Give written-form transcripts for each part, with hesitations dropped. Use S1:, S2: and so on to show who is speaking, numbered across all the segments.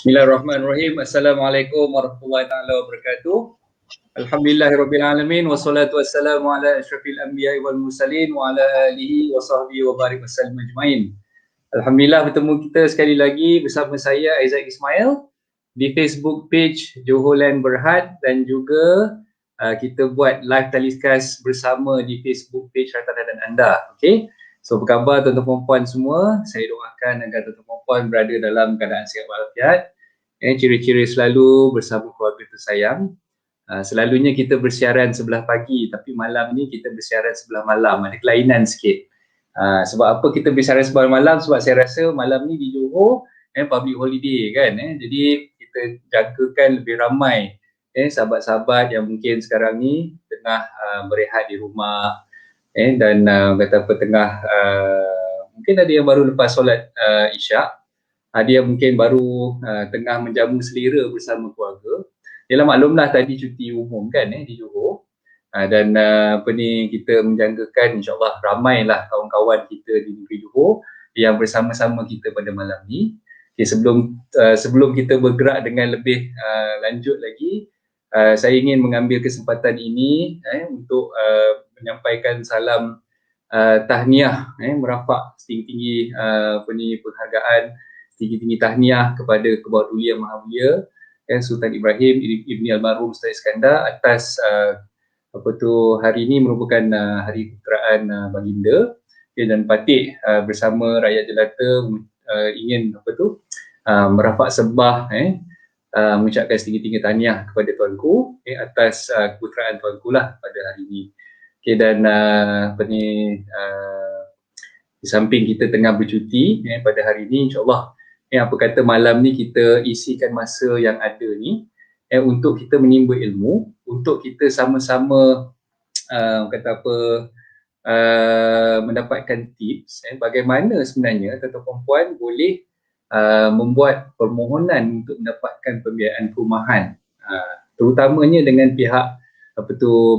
S1: Bismillahirrahmanirrahim. Assalamualaikum warahmatullahi taala wabarakatuh. Alhamdulillahirabbil alamin wassalatu wassalamu ala asyrafil anbiya'i wal mursalin wa ala alihi wa sahbihi wa barik wasallam ajmain. Alhamdulillah bertemu kita sekali lagi bersama saya Aizat Ismail di Facebook page Johor Land Berhad, dan juga kita buat live telecast bersama di Facebook page Hartanah dan Anda. Okey. So, apa khabar tuan-tuan puan semua? Saya doakan agar tuan-tuan puan berada dalam keadaan sihat walafiat. Ciri-ciri selalu bersama keluarga tersayang. Selalunya kita bersiaran sebelah pagi, tapi malam ni kita bersiaran sebelah malam. Ada kelainan sikit. Sebab apa kita bersiaran sebelah malam? Sebab saya rasa malam ni di Johor public holiday kan. Jadi kita jagakan lebih ramai sahabat-sahabat yang mungkin sekarang ni tengah berehat di rumah. Dan kata apa, tengah mungkin ada yang baru lepas solat isyak, ada yang mungkin baru tengah menjamu selera bersama keluarga. Yalah, maklumlah tadi cuti umum kan di Johor, dan kita menjangkakan insyaAllah ramailah kawan-kawan kita di negeri Johor yang bersama-sama kita pada malam ni. Okay, sebelum kita bergerak dengan lebih lanjut lagi, saya ingin mengambil kesempatan ini untuk menyampaikan salam tahniah, merafak setinggi-tinggi penghargaan, setinggi-tinggi tahniah kepada Kebawah Duli Yang Maha Mulia Sultan Ibrahim Ibni Almarhum Ustaz Iskandar atas hari ini merupakan hari keputeraan baginda, dan patih bersama rakyat jelata ingin merafak sembah, mengucapkan setinggi-tinggi tahniah kepada tuanku atas keputeraan tuanku lah pada hari ini. Okay, dan di samping kita tengah bercuti pada hari ini, insyaAllah apa kata malam ni kita isikan masa yang ada ni untuk kita menimba ilmu, untuk kita sama-sama mendapatkan tips bagaimana sebenarnya tuan-tuan puan boleh membuat permohonan untuk mendapatkan pembiayaan perumahan, terutamanya dengan pihak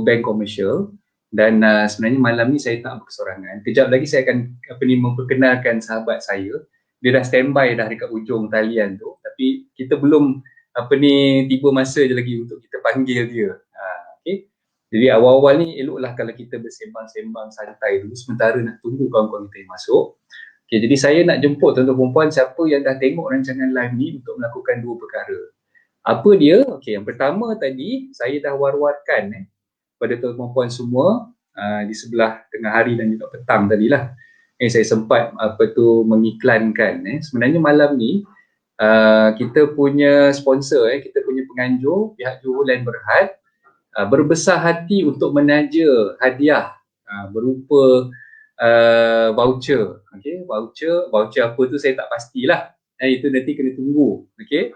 S1: bank komersial. Dan sebenarnya malam ni saya tak berkesorangan. Kejap lagi saya akan memperkenalkan sahabat saya. Dia dah standby dah dekat ujung talian tu, tapi kita belum tiba masa je lagi untuk kita panggil dia. Okay. Jadi awal-awal ni eloklah kalau kita bersembang-sembang santai dulu sementara nak tunggu kawan-kawan kita yang masuk. Okay, jadi saya nak jemput tuan-tuan puan siapa yang dah tengok rancangan live ni untuk melakukan dua perkara. Apa dia? Okay, yang pertama tadi saya dah war-warkan pada tuan-tuan puan semua di sebelah tengah hari dan juga petang tadilah. Saya sempat mengiklankan sebenarnya malam ni kita punya sponsor, kita punya penganjur pihak Johor Land Berhad berbesar hati untuk menaja hadiah berupa voucher. Okay, voucher apa tu saya tak pastilah. Itu nanti kena tunggu. Okay.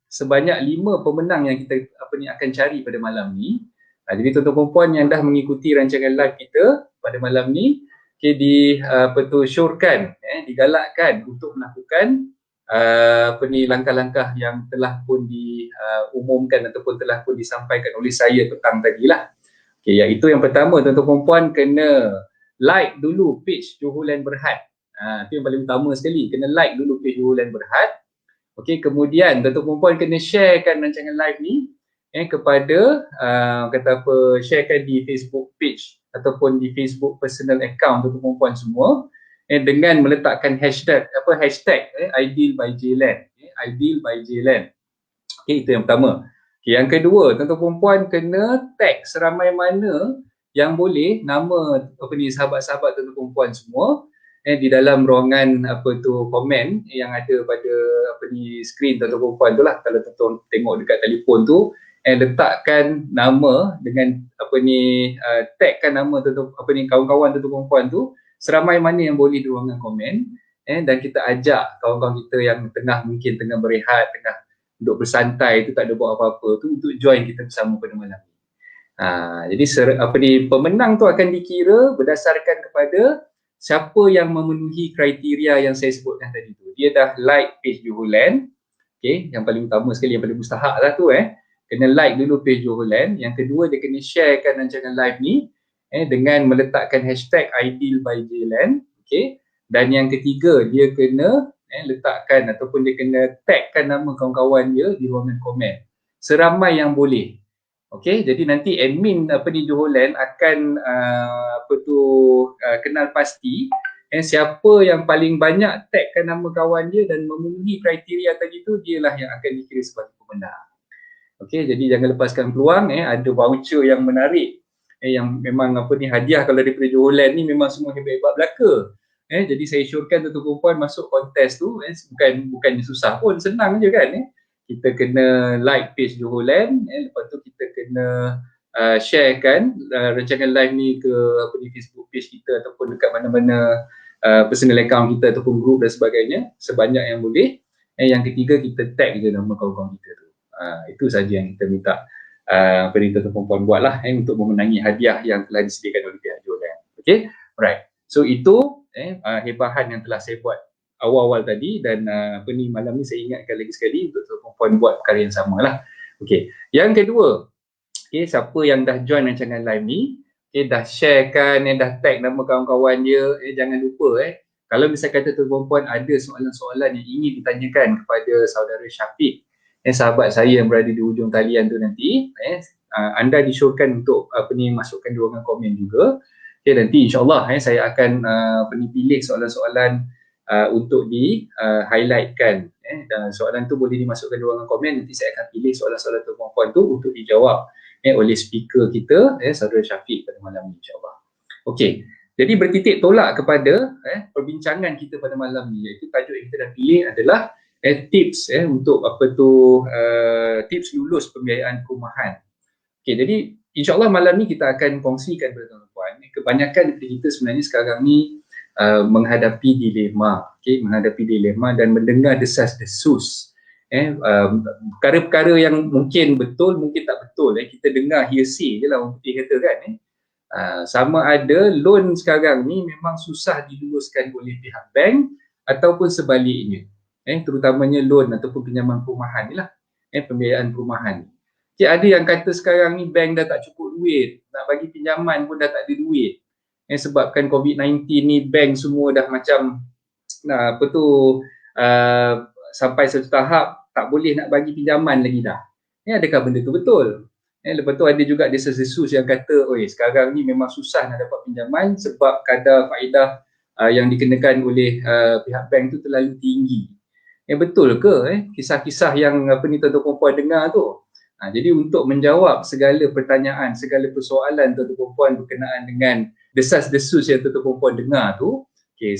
S1: Sebanyak 5 pemenang yang kita akan cari pada malam ni. Jadi tuan-tuan puan yang dah mengikuti rancangan live kita pada malam ni, syorkan, digalakkan untuk melakukan langkah-langkah yang telah pun diumumkan ataupun telah pun disampaikan oleh saya petang tadilah. Okay, iaitu yang pertama, tuan-tuan puan kena like dulu page Johor Land Berhad. Itu yang paling utama sekali, kena like dulu page Johor Land Berhad. Okey, kemudian tuan-tuan puan kena sharekan rancangan live ni kepada sharekan di Facebook page ataupun di Facebook personal account tuan-tuan puan semua dengan meletakkan hashtag Ideal by Jland. Ideal by Jland. Okey, itu yang pertama. Okay, yang kedua, tuan-tuan puan kena tag seramai mana yang boleh nama sahabat-sahabat tuan-tuan puan semua di dalam ruangan komen yang ada pada skrin tuan-tuan puan tu lah. Kalau tuan-tuan tengok dekat telefon tu, letakkan nama dengan tagkan nama kawan-kawan tuan-tuan puan tu seramai mana yang boleh di ruangan komen, dan kita ajak kawan-kawan kita yang mungkin tengah berehat, tengah duduk bersantai tu, tak ada buat apa-apa tu, untuk join kita bersama pada malam ni. Jadi pemenang tu akan dikira berdasarkan kepada siapa yang memenuhi kriteria yang saya sebutkan tadi tu. Dia dah like page Johor Land. Okay, yang paling utama sekali, yang paling mustahak lah tu kena like dulu page Johor Land. Yang kedua, dia kena sharekan rancangan live ni dengan meletakkan hashtag Ideal by Jland. Okay. Dan yang ketiga, dia kena letakkan ataupun dia kena tagkan nama kawan-kawan dia di ruangan komen seramai yang boleh. Okey, jadi nanti admin Johor Land akan kenal pasti siapa yang paling banyak tagkan nama kawan dia dan memenuhi kriteria tadi tu, dialah yang akan dikira sebagai pemenang. Okey, jadi jangan lepaskan peluang. Ada voucher yang menarik yang memang hadiah kalau daripada Johor Land ni memang semua hebat-hebat belaka. Jadi saya syorkan tuan-tuan perempuan masuk kontes tu bukannya susah pun, senang je kan. Kita kena like page Johor Land, lepas tu kita kena sharekan rancangan live ni ke Facebook page kita ataupun dekat mana-mana personal account kita ataupun group dan sebagainya sebanyak yang boleh. Yang ketiga, kita tag je nama kawan-kawan kita tu. Itu saja yang kita minta tuan-tuan perempuan buatlah untuk memenangi hadiah yang telah disediakan oleh pihak Johor Land. Okay, alright. So itu hebahan yang telah saya buat awal-awal tadi dan malam ni saya ingatkan lagi sekali untuk tuan-tuan perempuan buat perkara yang sama lah. Okay, yang kedua, siapa yang dah join rancangan live ni, dah sharekan, dah tag nama kawan-kawan dia, jangan lupa kalau misalnya kata tuan-tuan perempuan ada soalan-soalan yang ingin ditanyakan kepada saudara Syafiq, sahabat saya yang berada di ujung talian tu nanti, anda disyorkan untuk masukkan di ruangan komen juga. Nanti insyaAllah saya akan pilih soalan-soalan untuk di highlightkan. Dan soalan tu boleh dimasukkan di ruangan komen, nanti saya akan pilih soalan-soalan tuan-tuan perempuan tu untuk dijawab oleh speaker kita, saudara Syafiq pada malam ni insyaAllah. Okey, jadi bertitik tolak kepada perbincangan kita pada malam ni, iaitu tajuk yang kita dah pilih adalah tips untuk tips lulus pembiayaan perumahan. Okey, jadi insyaAllah malam ni kita akan kongsikan kepada tuan-tuan. Kebanyakan daripada kita sebenarnya sekarang ni menghadapi dilema, menghadapi dilema dan mendengar desas-desus. Perkara-perkara yang mungkin betul, mungkin tak betul. Kita dengar hearsay je lah orang putih kata kan. Sama ada loan sekarang ni memang susah diluluskan oleh pihak bank ataupun sebaliknya. Terutamanya loan ataupun pinjaman perumahan ni lah, pembiayaan perumahan. Ada yang kata sekarang ni bank dah tak cukup duit, nak bagi pinjaman pun dah tak ada duit. Sebabkan COVID-19 ni bank semua dah macam sampai satu tahap tak boleh nak bagi pinjaman lagi dah. Adakah benda tu betul? Lepas tu ada juga desas-desus yang kata, sekarang ni memang susah nak dapat pinjaman sebab kadar faedah yang dikenakan oleh pihak bank tu terlalu tinggi. Betul ke kisah-kisah yang tuan-tuan perempuan dengar tu? Jadi untuk menjawab segala pertanyaan, segala persoalan tuan-tuan perempuan berkenaan dengan desas-desus yang tuan-tuan perempuan dengar tu,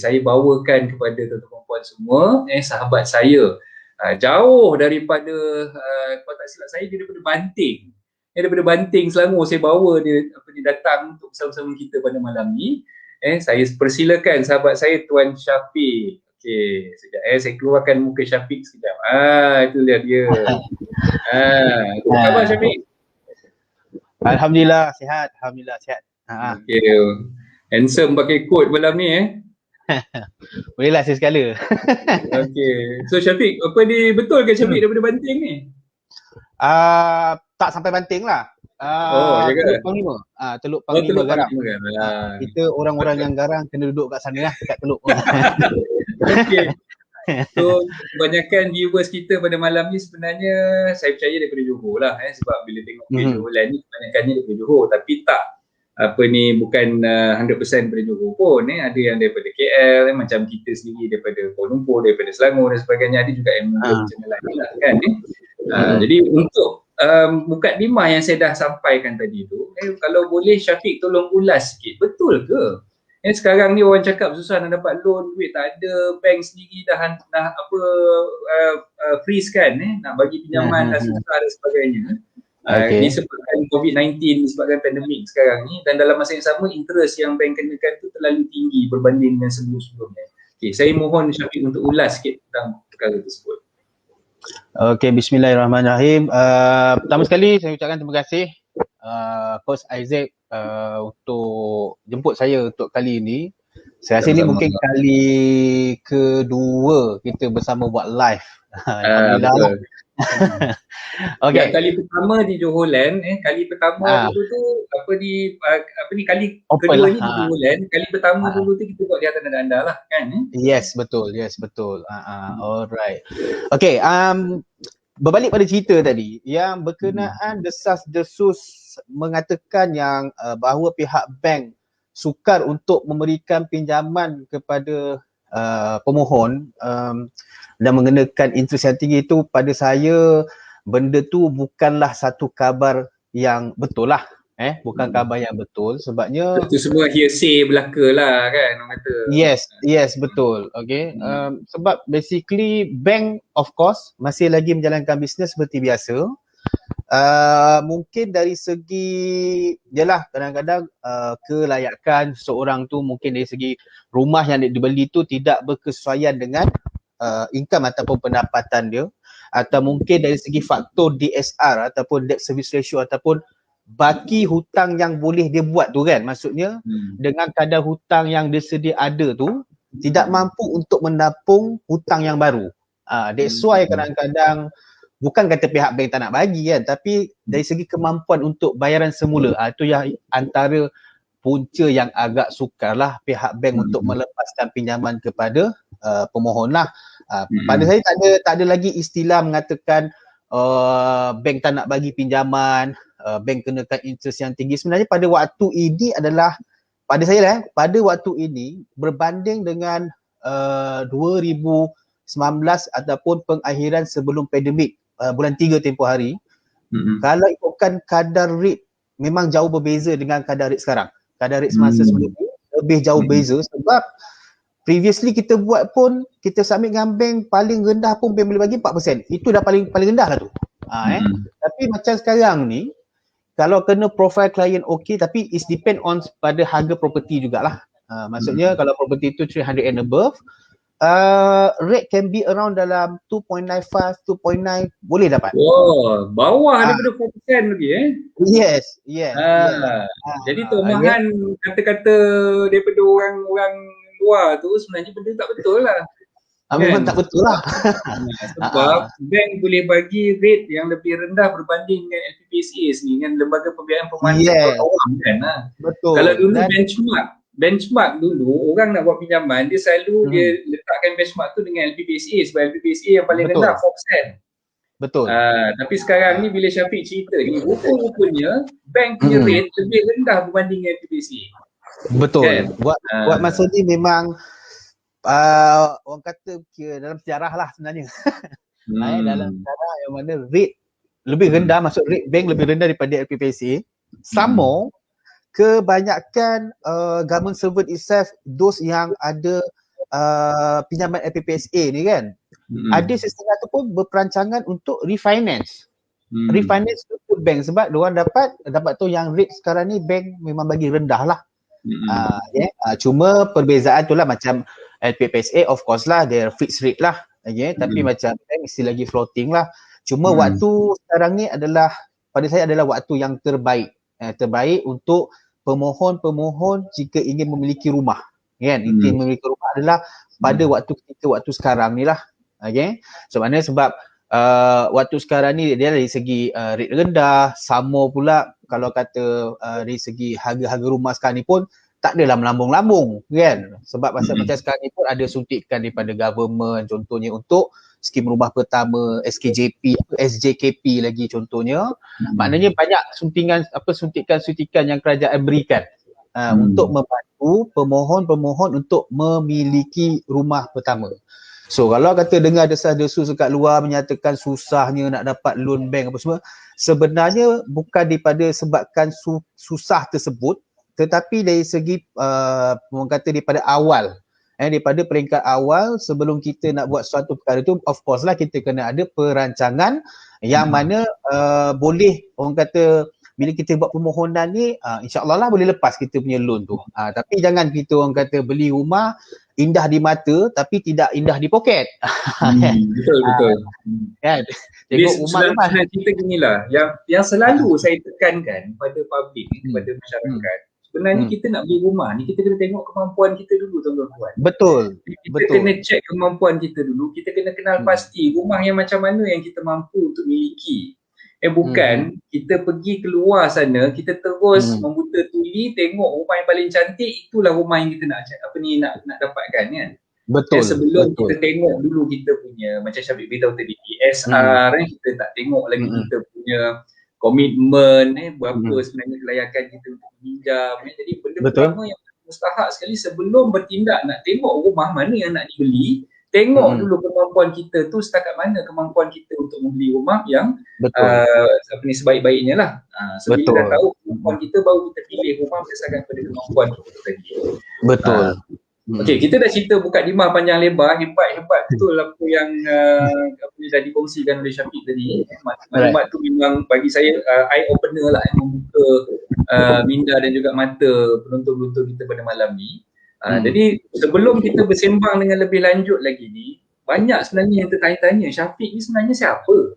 S1: saya bawakan kepada tuan-tuan perempuan semua, sahabat saya jauh daripada, kalau tak silap saya dia daripada Banting. Daripada Banting Selangor saya bawa dia datang untuk bersama-sama kita pada malam ni. Saya persilakan sahabat saya Tuan Syafiq. Okey, sekejap saya keluarkan muka Syafiq sekejap. Itu dia. Apa khabar Syafiq?
S2: Alhamdulillah sihat, alhamdulillah sihat.
S1: Okey. Handsome pakai coat malam ni
S2: Bolehlah sekali.
S1: Okey. So Syafiq, betul ke Syafiq daripada Banting ni?
S2: Tak sampai Banting lah. Teluk Panglima. Teluk Panglima Garang. Kita orang-orang yang garang kena duduk kat sana lah, dekat teluk.
S1: Okey. So kebanyakan viewers kita pada malam ni sebenarnya saya percaya daripada Johor lah sebab bila tengok Johor Land ni kebanyakannya daripada Johor, tapi tak bukan 100% daripada Johor pun. Ada yang daripada KL, macam kita sendiri daripada Kuala Lumpur, daripada Selangor dan sebagainya. Ada juga yang macam lain lah kan. Jadi untuk mukadimah yang saya dah sampaikan tadi tu, kalau boleh Syafiq tolong ulas sikit, betul ke sekarang ni orang cakap susah nak dapat loan, duit tak ada, bank sendiri dah freeze kan, nak bagi pinjaman dah susah dan sebagainya. Disebabkan COVID-19, disebabkan pandemik sekarang ni, dan dalam masa yang sama interest yang bank kenakan tu terlalu tinggi berbanding dengan sebelum-sebelumnya. Saya mohon Syafiq untuk ulas sikit tentang perkara tersebut.
S2: Okey, bismillahirrahmanirrahim. Pertama sekali saya ucapkan terima kasih Coach Isaac untuk jemput saya untuk kali ini. Saya rasa ni mungkin kali kedua kita bersama buat live. Alhamdulillah.
S1: Okay. Kali pertama di Johor Land, kali pertama dulu tu kali kedua ni di Johor Land, kali pertama dulu tu kita buat di atas anda lah kan.
S2: Yes, betul. Alright. Okay, berbalik pada cerita tadi yang berkenaan desas-desus mengatakan yang bahawa pihak bank sukar untuk memberikan pinjaman kepada pemohon dan mengenakan interest yang tinggi, itu pada saya benda tu bukanlah satu kabar yang betul lah. Bukan kabar yang betul, sebabnya
S1: itu semua hearsay belaka lah kan orang kata.
S2: Yes, betul. Okay. Sebab basically bank of course masih lagi menjalankan bisnes seperti biasa. Mungkin dari segi jelah kadang-kadang kelayakan seorang tu, mungkin dari segi rumah yang dibeli tu tidak berkesesuaian dengan income ataupun pendapatan dia, atau mungkin dari segi faktor DSR ataupun debt service ratio ataupun baki hutang yang boleh dia buat tu kan, maksudnya dengan kadar hutang yang dia sedia ada tu tidak mampu untuk menampung hutang yang baru. That's why kadang-kadang bukan kata pihak bank tak nak bagi kan, tapi dari segi kemampuan untuk bayaran semula, itu yang antara punca yang agak sukar lah pihak bank untuk melepaskan pinjaman kepada pemohon lah. Pada saya tak ada lagi istilah mengatakan bank tak nak bagi pinjaman, bank kenakan interest yang tinggi. Sebenarnya pada waktu ini adalah, pada saya lah, pada waktu ini berbanding dengan 2019 ataupun pengakhiran sebelum pandemik, bulan 3 tempoh hari, kalau ikutkan kadar rate memang jauh berbeza dengan kadar rate sekarang. Kadar rate semasa sebelum ni lebih jauh beza, sebab previously kita buat pun, kita submit dengan bank paling rendah pun bank boleh bagi 4%. Itu dah paling rendah lah tu. Tapi macam sekarang ni, kalau kena profile klien okey, tapi it depend on pada harga property jugalah. Maksudnya kalau property tu 300 and above, rate can be around dalam 2.95, 2.9 boleh dapat.
S1: Bawah daripada 4% lagi
S2: Yes.
S1: Jadi tomahan kata-kata daripada orang luar tu sebenarnya benda tak betul lah.
S2: Memang tak betul lah.
S1: Sebab bank boleh bagi rate yang lebih rendah berbanding dengan LPPSA ni, dengan Lembaga Pembiayaan Pemanfaatan Awam kan.
S2: Betul.
S1: Kalau dulu benchmark dulu orang nak buat pinjaman, dia selalu dia letakkan benchmark tu dengan LPPSA, sebab LPPSA yang paling rendah 4%.
S2: Betul.
S1: Tapi sekarang ni bila Syafiq cerita ni, rupa-rupanya bank punya rate lebih rendah berbanding dengan LPPSA.
S2: Betul. Kan? Buat masa ni memang orang kata kira dalam sejarah lah sebenarnya. Dalam sejarah yang mana rate lebih rendah, maksud rate bank lebih rendah daripada LPPSA. Some more, kebanyakan government servant itself, those yang ada pinjaman LPPSA ni kan, ada setengah tu pun berperancangan untuk refinance. Refinance to bank, sebab diorang dapat tu yang rate sekarang ni bank memang bagi rendah lah. Cuma perbezaan tu lah, macam LPPSA of course lah dia fixed rate lah, tapi macam bank mesti lagi floating lah. Cuma waktu sekarang ni adalah, pada saya adalah waktu yang terbaik untuk pemohon jika ingin memiliki rumah kan. Ingin memiliki rumah adalah pada waktu sekarang ni lah. Sebab waktu sekarang ni dia dari segi rate rendah, sama pula kalau kata dari segi harga-harga rumah sekarang ni pun tak adalah melambung-lambung kan. Sebab macam sekarang ni pun ada suntikan daripada government, contohnya untuk skim rumah pertama, SJKP lagi contohnya. Maknanya banyak suntikan yang kerajaan berikan untuk membantu pemohon untuk memiliki rumah pertama. So kalau kata dengar desas-desus dekat luar menyatakan susahnya nak dapat loan bank apa semua, sebenarnya bukan daripada sebabkan susah tersebut, tetapi dari segi orang kata daripada awal, daripada peringkat awal sebelum kita nak buat suatu perkara tu, of course lah kita kena ada perancangan yang mana boleh orang kata bila kita buat permohonan ni insya-Allah lah boleh lepas kita punya loan tu. Tapi jangan kita orang kata beli rumah indah di mata tapi tidak indah di poket.
S1: Betul.
S2: Kan? Tengok rumah
S1: cerita ginilah yang selalu saya tekankan pada public, kepada masyarakat, Sebenarnya kita nak beli rumah ni, kita kena tengok kemampuan kita dulu, tuan-tuan.
S2: Betul.
S1: Kita kena check kemampuan kita dulu. Kita kena kenal pasti rumah yang macam mana yang kita mampu untuk miliki. Bukan kita pergi keluar sana, kita terus membuta tuli tengok rumah yang paling cantik, itulah rumah yang kita nak nak dapatkan kan.
S2: Betul.
S1: Sebelum kita tengok dulu kita punya, macam Syafiq beritahu tadi, SR kita tak tengok lagi kita punya komitmen, berapa sebenarnya kelayakan kita untuk pinjam. Jadi benda pertama yang mustahak sekali sebelum bertindak nak tengok rumah mana yang nak dibeli, tengok dulu kemampuan kita tu setakat mana kemampuan kita untuk membeli rumah yang sebaik-baiknya lah. So bila dah tahu kemampuan kita, baru kita pilih rumah berdasarkan pada kemampuan kita tadi.
S2: Betul.
S1: Okey, kita dah cerita buka dimah panjang lebar, hebat betul apa yang dah dikongsikan oleh Syafiq tadi. Maklumat tu memang bagi saya eye opener lah, yang membuka minda dan juga mata penonton-penonton kita pada malam ni. Jadi sebelum kita bersembang dengan lebih lanjut lagi ni, banyak sebenarnya yang tertanya-tanya, Syafiq ni sebenarnya siapa?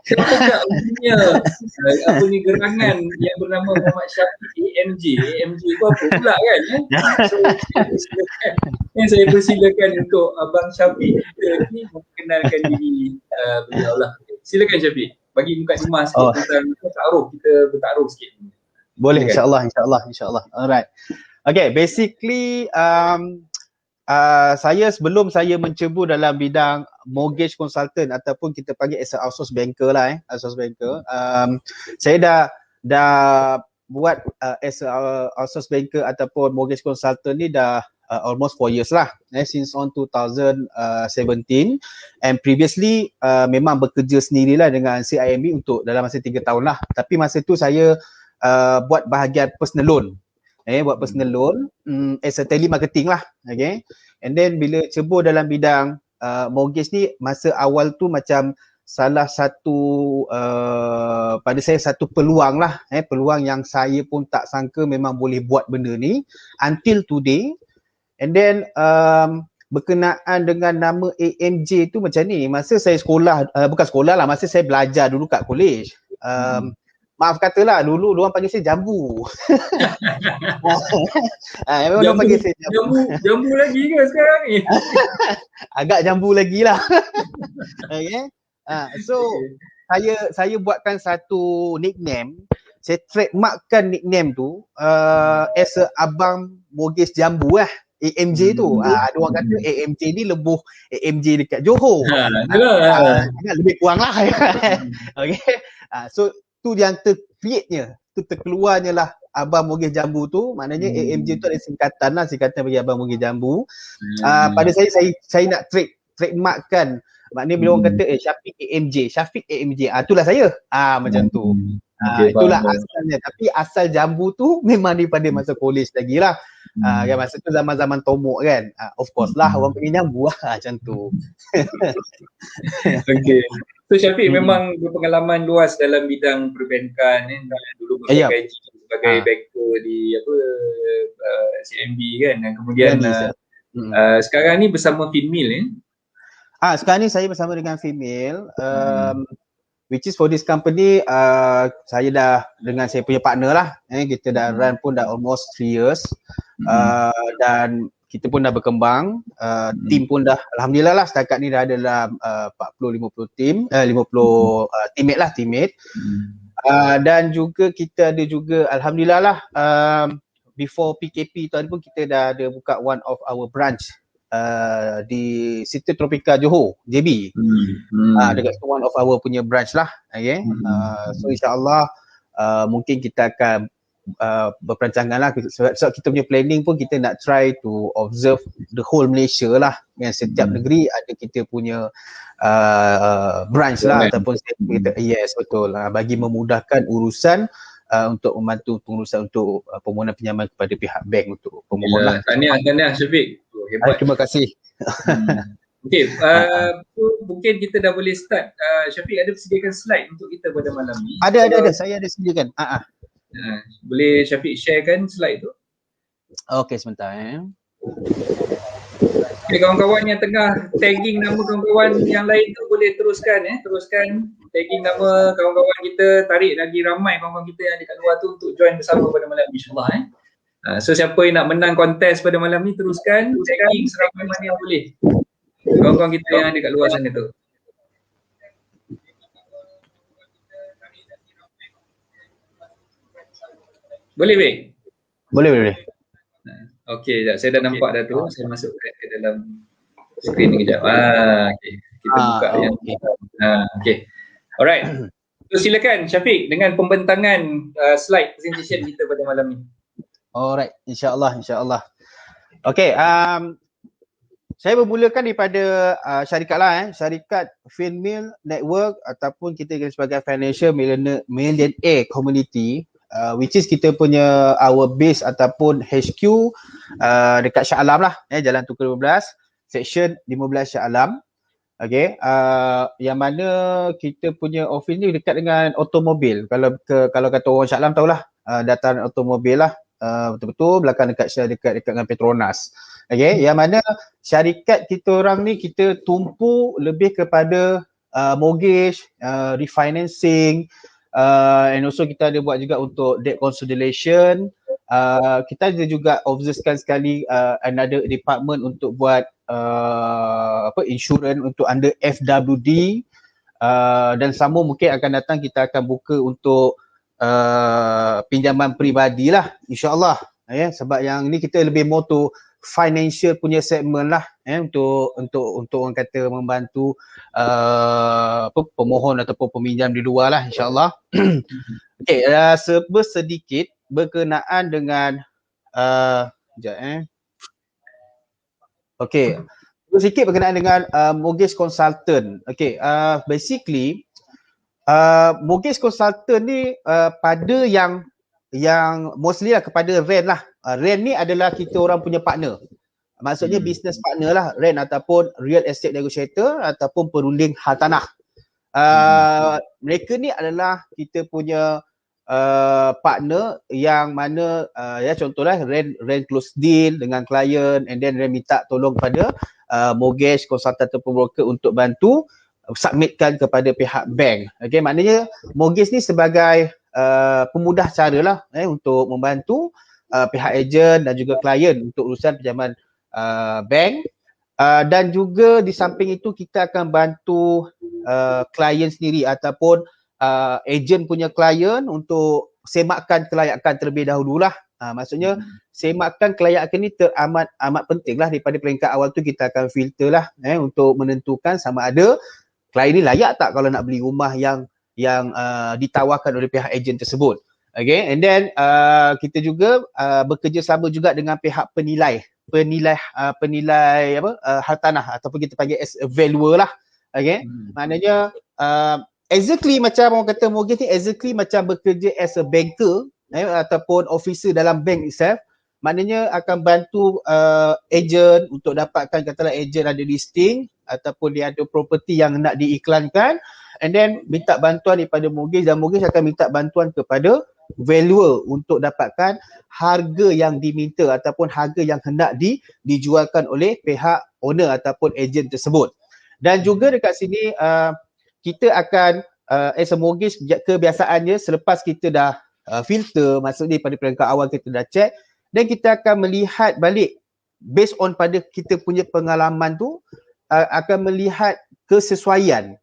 S1: Siapakah punya gerangan yang bernama Muhammad Syafiq AMJ? AMJ tu apa pula kan? So saya persilakan untuk Abang Syafiq kita ni memperkenalkan diri beliau lah. Silakan Syafiq, bagi muka dimah sikit tentang taaruf, kita bertaaruf sikit.
S2: Boleh, insyaAllah. Alright. Okay, basically saya sebelum saya mencebur dalam bidang mortgage consultant ataupun kita panggil as a outsource banker lah, outsource banker. Saya dah buat as a outsource banker ataupun mortgage consultant ni dah almost 4 years lah, since on 2017, and previously memang bekerja sendirilah dengan CIMB untuk dalam masa 3 tahun lah. Tapi masa tu saya buat bahagian personal loan. Buat personal loan as a telemarketing lah, okay. And then bila cebur dalam bidang mortgage ni, masa awal tu macam salah satu pada saya satu peluang lah, peluang yang saya pun tak sangka memang boleh buat benda ni until today. And then berkenaan dengan nama AMJ tu macam ni, masa saya sekolah, bukan sekolah lah, masa saya belajar dulu kat college, maaf katalah, dulu orang panggil saya jambu. Memang orang panggil saya
S1: jambu lagi ke sekarang ni?
S2: Agak jambu lagi lah. Okay. So saya buatkan satu nickname. Saya trademarkkan nickname tu as a Abang Mortgage Jambu lah. AMJ tu. Ada orang kata AMJ ni lebuh AMJ dekat Johor. Lebih kurang lah. Okay. So tu yang tercreate-nya, tu terkeluarnya lah Abang Mortgage Jambu tu. Maknanya AMJ tu ada singkatan lah, singkatan bagi Abang Mortgage Jambu. Pada saya nak trademarkkan, maknanya bila orang kata Syafiq AMJ, itulah saya. Macam tu. Itulah asalnya. Tapi asal Jambu tu memang daripada masa college lagi lah. Kan masa tu zaman-zaman tomok kan. Of course lah orang panggil Jambu lah, macam tu.
S1: Okay. So Syafiq memang berpengalaman luas dalam bidang perbankan, dulu bergaji sebagai banker di CIMB kan, dan kemudian sekarang ni bersama Finmil
S2: sekarang ni saya bersama dengan Finmil, which is for this company saya dah dengan saya punya partner lah, kita dah run pun dah almost 3 years, dan kita pun dah berkembang, team pun dah alhamdulillah lah setakat ni dah ada dalam 40-50 team, 50 teammate. Dan juga kita ada juga alhamdulillah lah, before PKP tadi pun kita dah ada buka one of our branch di City Tropika Johor, JB. Dekat one of our punya branch lah, okay. So insyaAllah mungkin kita akan berperancangan lah, sebab kita punya planning pun kita nak try to observe the whole Malaysia lah, yang setiap negeri ada kita punya branch lah, ataupun kita, yes betul, bagi memudahkan urusan untuk membantu pengurusan untuk permohonan pinjaman kepada pihak bank untuk permohonan.
S1: Tahniah Syafiq, hebat.
S2: Terima kasih.
S1: Okay, mungkin kita dah boleh start. Syafiq ada sediakan slide untuk kita pada malam ni?
S2: Ada, saya ada sediakan.
S1: Boleh Syafiq sharekan slide tu?
S2: Okay, sebentar.
S1: Okay, kawan-kawan yang tengah tagging nama kawan-kawan yang lain tu boleh teruskan teruskan tagging nama kawan-kawan kita, tarik lagi ramai kawan-kawan kita yang dekat luar tu untuk join bersama pada malam ni insya-Allah. So siapa yang nak menang kontes pada malam ni teruskan tagging seramai mana yang boleh kawan-kawan kita yang dekat luar sana tu. Boleh weh?
S2: Boleh.
S1: Okey, sekejap. Saya dah nampak dah tu. Saya masuk ke dalam skrin ni kejap. Okey. Kita buka yang okey. Alright. So silakan Syafiq dengan pembentangan slide presentation kita pada malam ni.
S2: Alright, insya-Allah. Okey, saya bermulakan daripada syarikat lah syarikat FinMill Network ataupun kita kenal sebagai Financial Millionaire Community, which is kita punya our base ataupun HQ dekat Shah Alam lah, Jalan Tukar 12, section 15 Shah Alam. Okay, yang mana kita punya office ni dekat dengan automobil. Kalau kata orang Shah Alam tahulah, dataran automobil lah, betul-betul belakang dekat dengan Petronas. Okay, yang mana syarikat kita orang ni kita tumpu lebih kepada mortgage, refinancing, and also kita ada buat juga untuk debt consolidation. Kita ada juga observekan sekali another department untuk buat insurance untuk under FWD, dan sama mungkin akan datang kita akan buka untuk pinjaman peribadi lah insya-Allah, sebab yang ni kita lebih more to financial punya segment lah, untuk orang kata membantu pemohon ataupun peminjam di luar lah insya-Allah. Okey, sedikit berkenaan dengan okey, sedikit berkenaan dengan mortgage consultant. Okey, basically mortgage consultant ni pada yang mostly lah kepada rent lah. Rent ni adalah kita orang punya partner. Maksudnya business partner lah, rent ataupun real estate negotiator ataupun perunding hartanah. Mereka ni adalah kita punya partner yang mana contohlah rent close deal dengan klien, and then rent minta tolong pada mortgage consultant ataupun broker untuk bantu submitkan kepada pihak bank. Okay, maknanya mortgage ni sebagai pemudah cara lah untuk membantu pihak ejen dan juga klien untuk urusan pinjaman bank, dan juga di samping itu kita akan bantu klien sendiri ataupun ejen punya klien untuk semakkan kelayakan terlebih dahululah. Maksudnya semakkan kelayakan ni amat penting lah. Daripada peringkat awal tu kita akan filter lah untuk menentukan sama ada klien ni layak tak kalau nak beli rumah yang ditawarkan oleh pihak ejen tersebut. Okay, and then kita juga bekerjasama juga dengan pihak penilai hartanah ataupun kita panggil as a valuer lah. Okay, maknanya exactly macam orang kata mortgage ni exactly macam bekerja as a banker ataupun officer dalam bank itself. Maknanya akan bantu ejen untuk dapatkan, katalah ejen ada listing ataupun dia ada property yang nak diiklankan, and then minta bantuan daripada mortgage, dan mortgage akan minta bantuan kepada valuer untuk dapatkan harga yang diminta ataupun harga yang hendak dijualkan oleh pihak owner ataupun ejen tersebut. Dan juga dekat sini kita akan as a mortgage, kebiasaannya selepas kita dah filter, maksudnya pada peringkat awal kita dah check, dan kita akan melihat balik based on pada kita punya pengalaman tu, akan melihat kesesuaian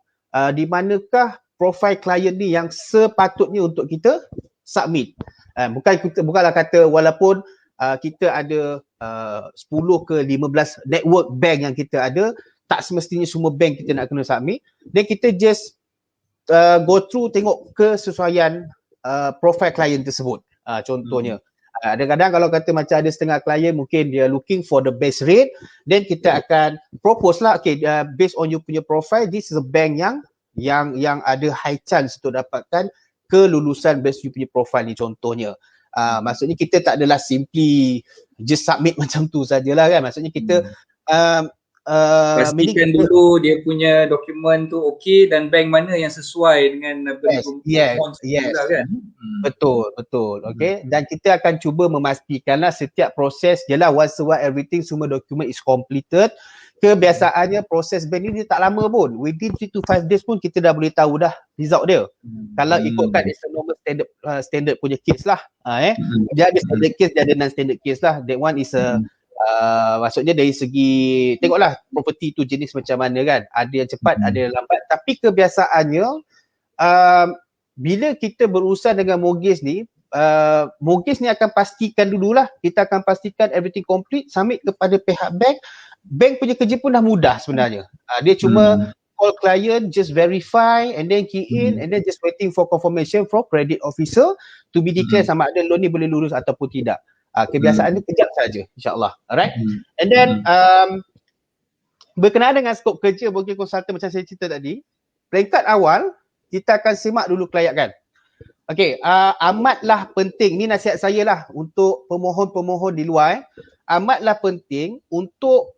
S2: di manakah profil klien ni yang sepatutnya untuk kita submit. Bukanlah kata walaupun kita ada 10 ke 15 network bank yang kita ada, tak semestinya semua bank kita nak kena submit. Dan kita just go through, tengok kesesuaian profil klien tersebut. Contohnya kadang-kadang kalau kata macam ada setengah klien mungkin dia looking for the best rate, then kita akan propose lah, okay, based on you punya profile, this is a bank yang ada high chance untuk dapatkan kelulusan based you punya profile ni contohnya. Maksudnya kita tak adalah simply just submit macam tu sajalah kan. Maksudnya kita
S1: Pastikan
S2: kita,
S1: dulu dia punya dokumen tu okey dan bank mana yang sesuai dengan
S2: yes,
S1: pemohon
S2: yes.
S1: lah kan.
S2: Betul. Okay. Dan kita akan cuba memastikanlah setiap proses, jelah once a while everything, semua dokumen is completed. Kebiasaannya proses bank ni dia tak lama pun. Within 3 to 5 days pun kita dah boleh tahu dah result dia. Kalau ikutkan it's a normal standard punya case lah. Dia ada standard case, dia ada non-standard case lah. That one is a maksudnya dari segi tengoklah property tu jenis macam mana kan. Ada yang cepat, ada yang lambat. Tapi kebiasaannya bila kita berurusan dengan mortgage ni, mortgage ni akan pastikan dululah, kita akan pastikan everything complete, submit kepada pihak bank. Bank punya kerja pun dah mudah sebenarnya. Dia cuma call client, just verify and then key in and then just waiting for confirmation from credit officer to be declared sama ada loan ni boleh lurus ataupun tidak. Kebiasaan ni kejap saja, insyaAllah. Alright. And then berkenaan dengan skop kerja mortgage consultant macam saya cerita tadi, peringkat awal kita akan semak dulu kelayakan. Okey, amatlah penting, ni nasihat saya lah untuk pemohon-pemohon di luar, amatlah penting untuk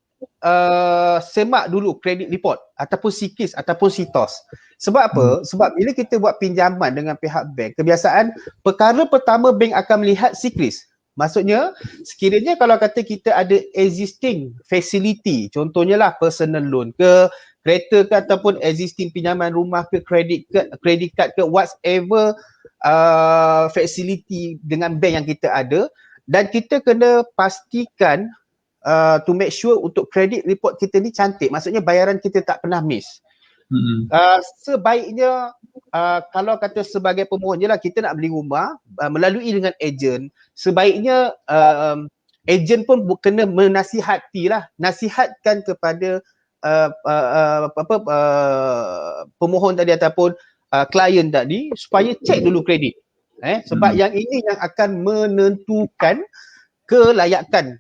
S2: semak dulu credit report ataupun CKIS ataupun CITOS. Sebab apa? Sebab bila kita buat pinjaman dengan pihak bank, kebiasaan perkara pertama bank akan melihat CKIS. Maksudnya sekiranya kalau kata kita ada existing facility, contohnya lah personal loan ke, kereta ke, ataupun existing pinjaman rumah ke, credit card ke, whatever facility dengan bank yang kita ada, dan kita kena pastikan to make sure untuk credit report kita ni cantik, maksudnya bayaran kita tak pernah miss. Sebaiknya kalau kata sebagai pemohon je lah, kita nak beli rumah melalui dengan ejen, sebaiknya ejen pun kena menasihati lah, nasihatkan kepada pemohon tadi ataupun klien tadi supaya cek dulu kredit. Sebab yang ini yang akan menentukan kelayakan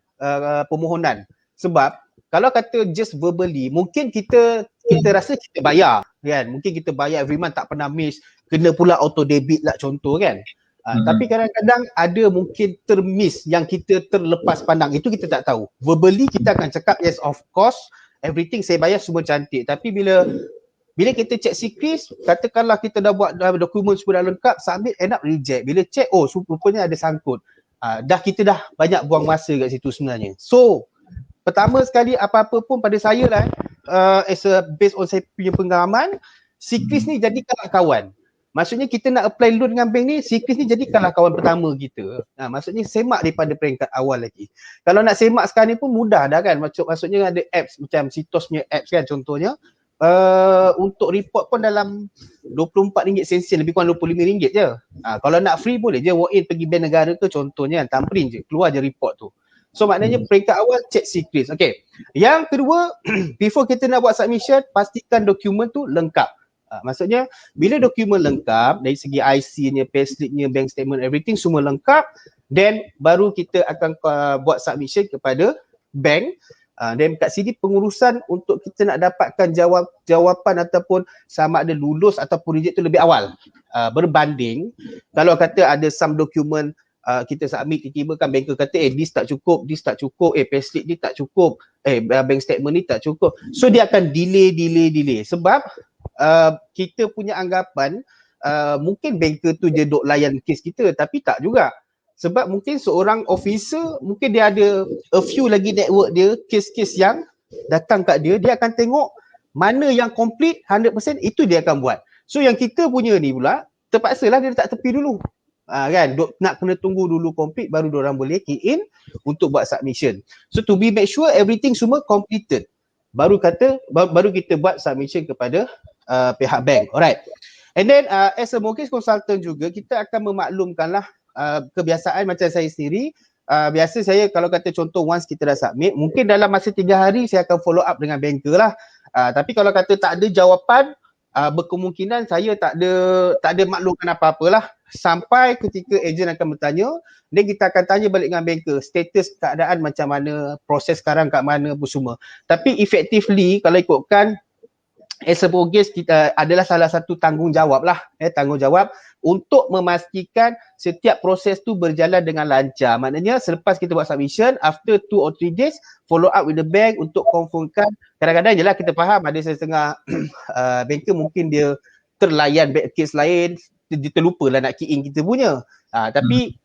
S2: permohonan. Sebab kalau kata just verbally, mungkin kita rasa kita bayar kan, mungkin kita bayar every month tak pernah miss, kena pula auto debit lah contoh kan. Tapi kadang-kadang ada mungkin termiss yang kita terlepas pandang, itu kita tak tahu. Verbally kita akan cakap yes of course everything saya bayar semua cantik, tapi bila kita check CKIS, katakanlah kita dah buat dokumen semua dah lengkap, submit, end up reject. Bila check, oh rupanya ada sangkut. Kita dah banyak buang masa kat situ sebenarnya. So pertama sekali apa-apa pun pada saya lah, based on saya punya pengalaman, CKIS ni jadikanlah kawan. Maksudnya kita nak apply loan dengan bank ni, CKIS ni jadikanlah kawan pertama kita. Maksudnya semak daripada peringkat awal lagi. Kalau nak semak sekarang ni pun mudah dah kan. Maksudnya ada apps macam CITOS punya apps kan contohnya. Untuk report pun dalam RM24 sen, lebih kurang RM25 je. Kalau nak free boleh je walk in pergi bank negara ke contohnya kan, thumbprint je, keluar je report tu. So maknanya peringkat awal check CKIS. Okay. Yang kedua, before kita nak buat submission, pastikan dokumen tu lengkap. Maksudnya bila dokumen lengkap dari segi IC-nya, payslip-nya, bank statement, everything semua lengkap, then baru kita akan buat submission kepada bank. Dan kat sini pengurusan untuk kita nak dapatkan jawapan ataupun sama ada lulus ataupun reject tu lebih awal. Berbanding kalau kata ada some dokumen kita submit, tiba-tiba kan banker kata this tak cukup, payslip ni tak cukup, bank statement ni tak cukup. So dia akan delay sebab kita punya anggapan mungkin banker tu je duk layan kes kita, tapi tak juga. Sebab mungkin seorang officer, mungkin dia ada a few lagi network dia, kes-kes yang datang kat dia, dia akan tengok mana yang complete 100%, itu dia akan buat. So yang kita punya ni pula, terpaksalah dia letak tepi dulu. Kan, nak kena tunggu dulu complete, baru diorang boleh key in untuk buat submission. So to be make sure everything semua completed, baru kita buat submission kepada pihak bank. Alright. And then as a mortgage consultant juga, kita akan memaklumkanlah kebiasaan macam saya sendiri. Biasa saya kalau kata contoh once kita dah submit, mungkin dalam masa 3 hari saya akan follow up dengan banker lah. Tapi kalau kata tak ada jawapan, berkemungkinan saya tak ada maklumkan apa-apalah sampai ketika ejen akan bertanya, dan kita akan tanya balik dengan banker status keadaan macam mana, proses sekarang kat mana apa semua. Tapi effectively kalau ikutkan as a mortgage kita adalah salah satu tanggungjawab lah, tanggungjawab untuk memastikan setiap proses tu berjalan dengan lancar. Maknanya selepas kita buat submission, after 2 or 3 days, follow up with the bank untuk confirmkan. Kadang-kadang je lah kita faham ada setengah banker mungkin dia terlayan case lain, dia terlupa lah nak key in kita punya. Tapi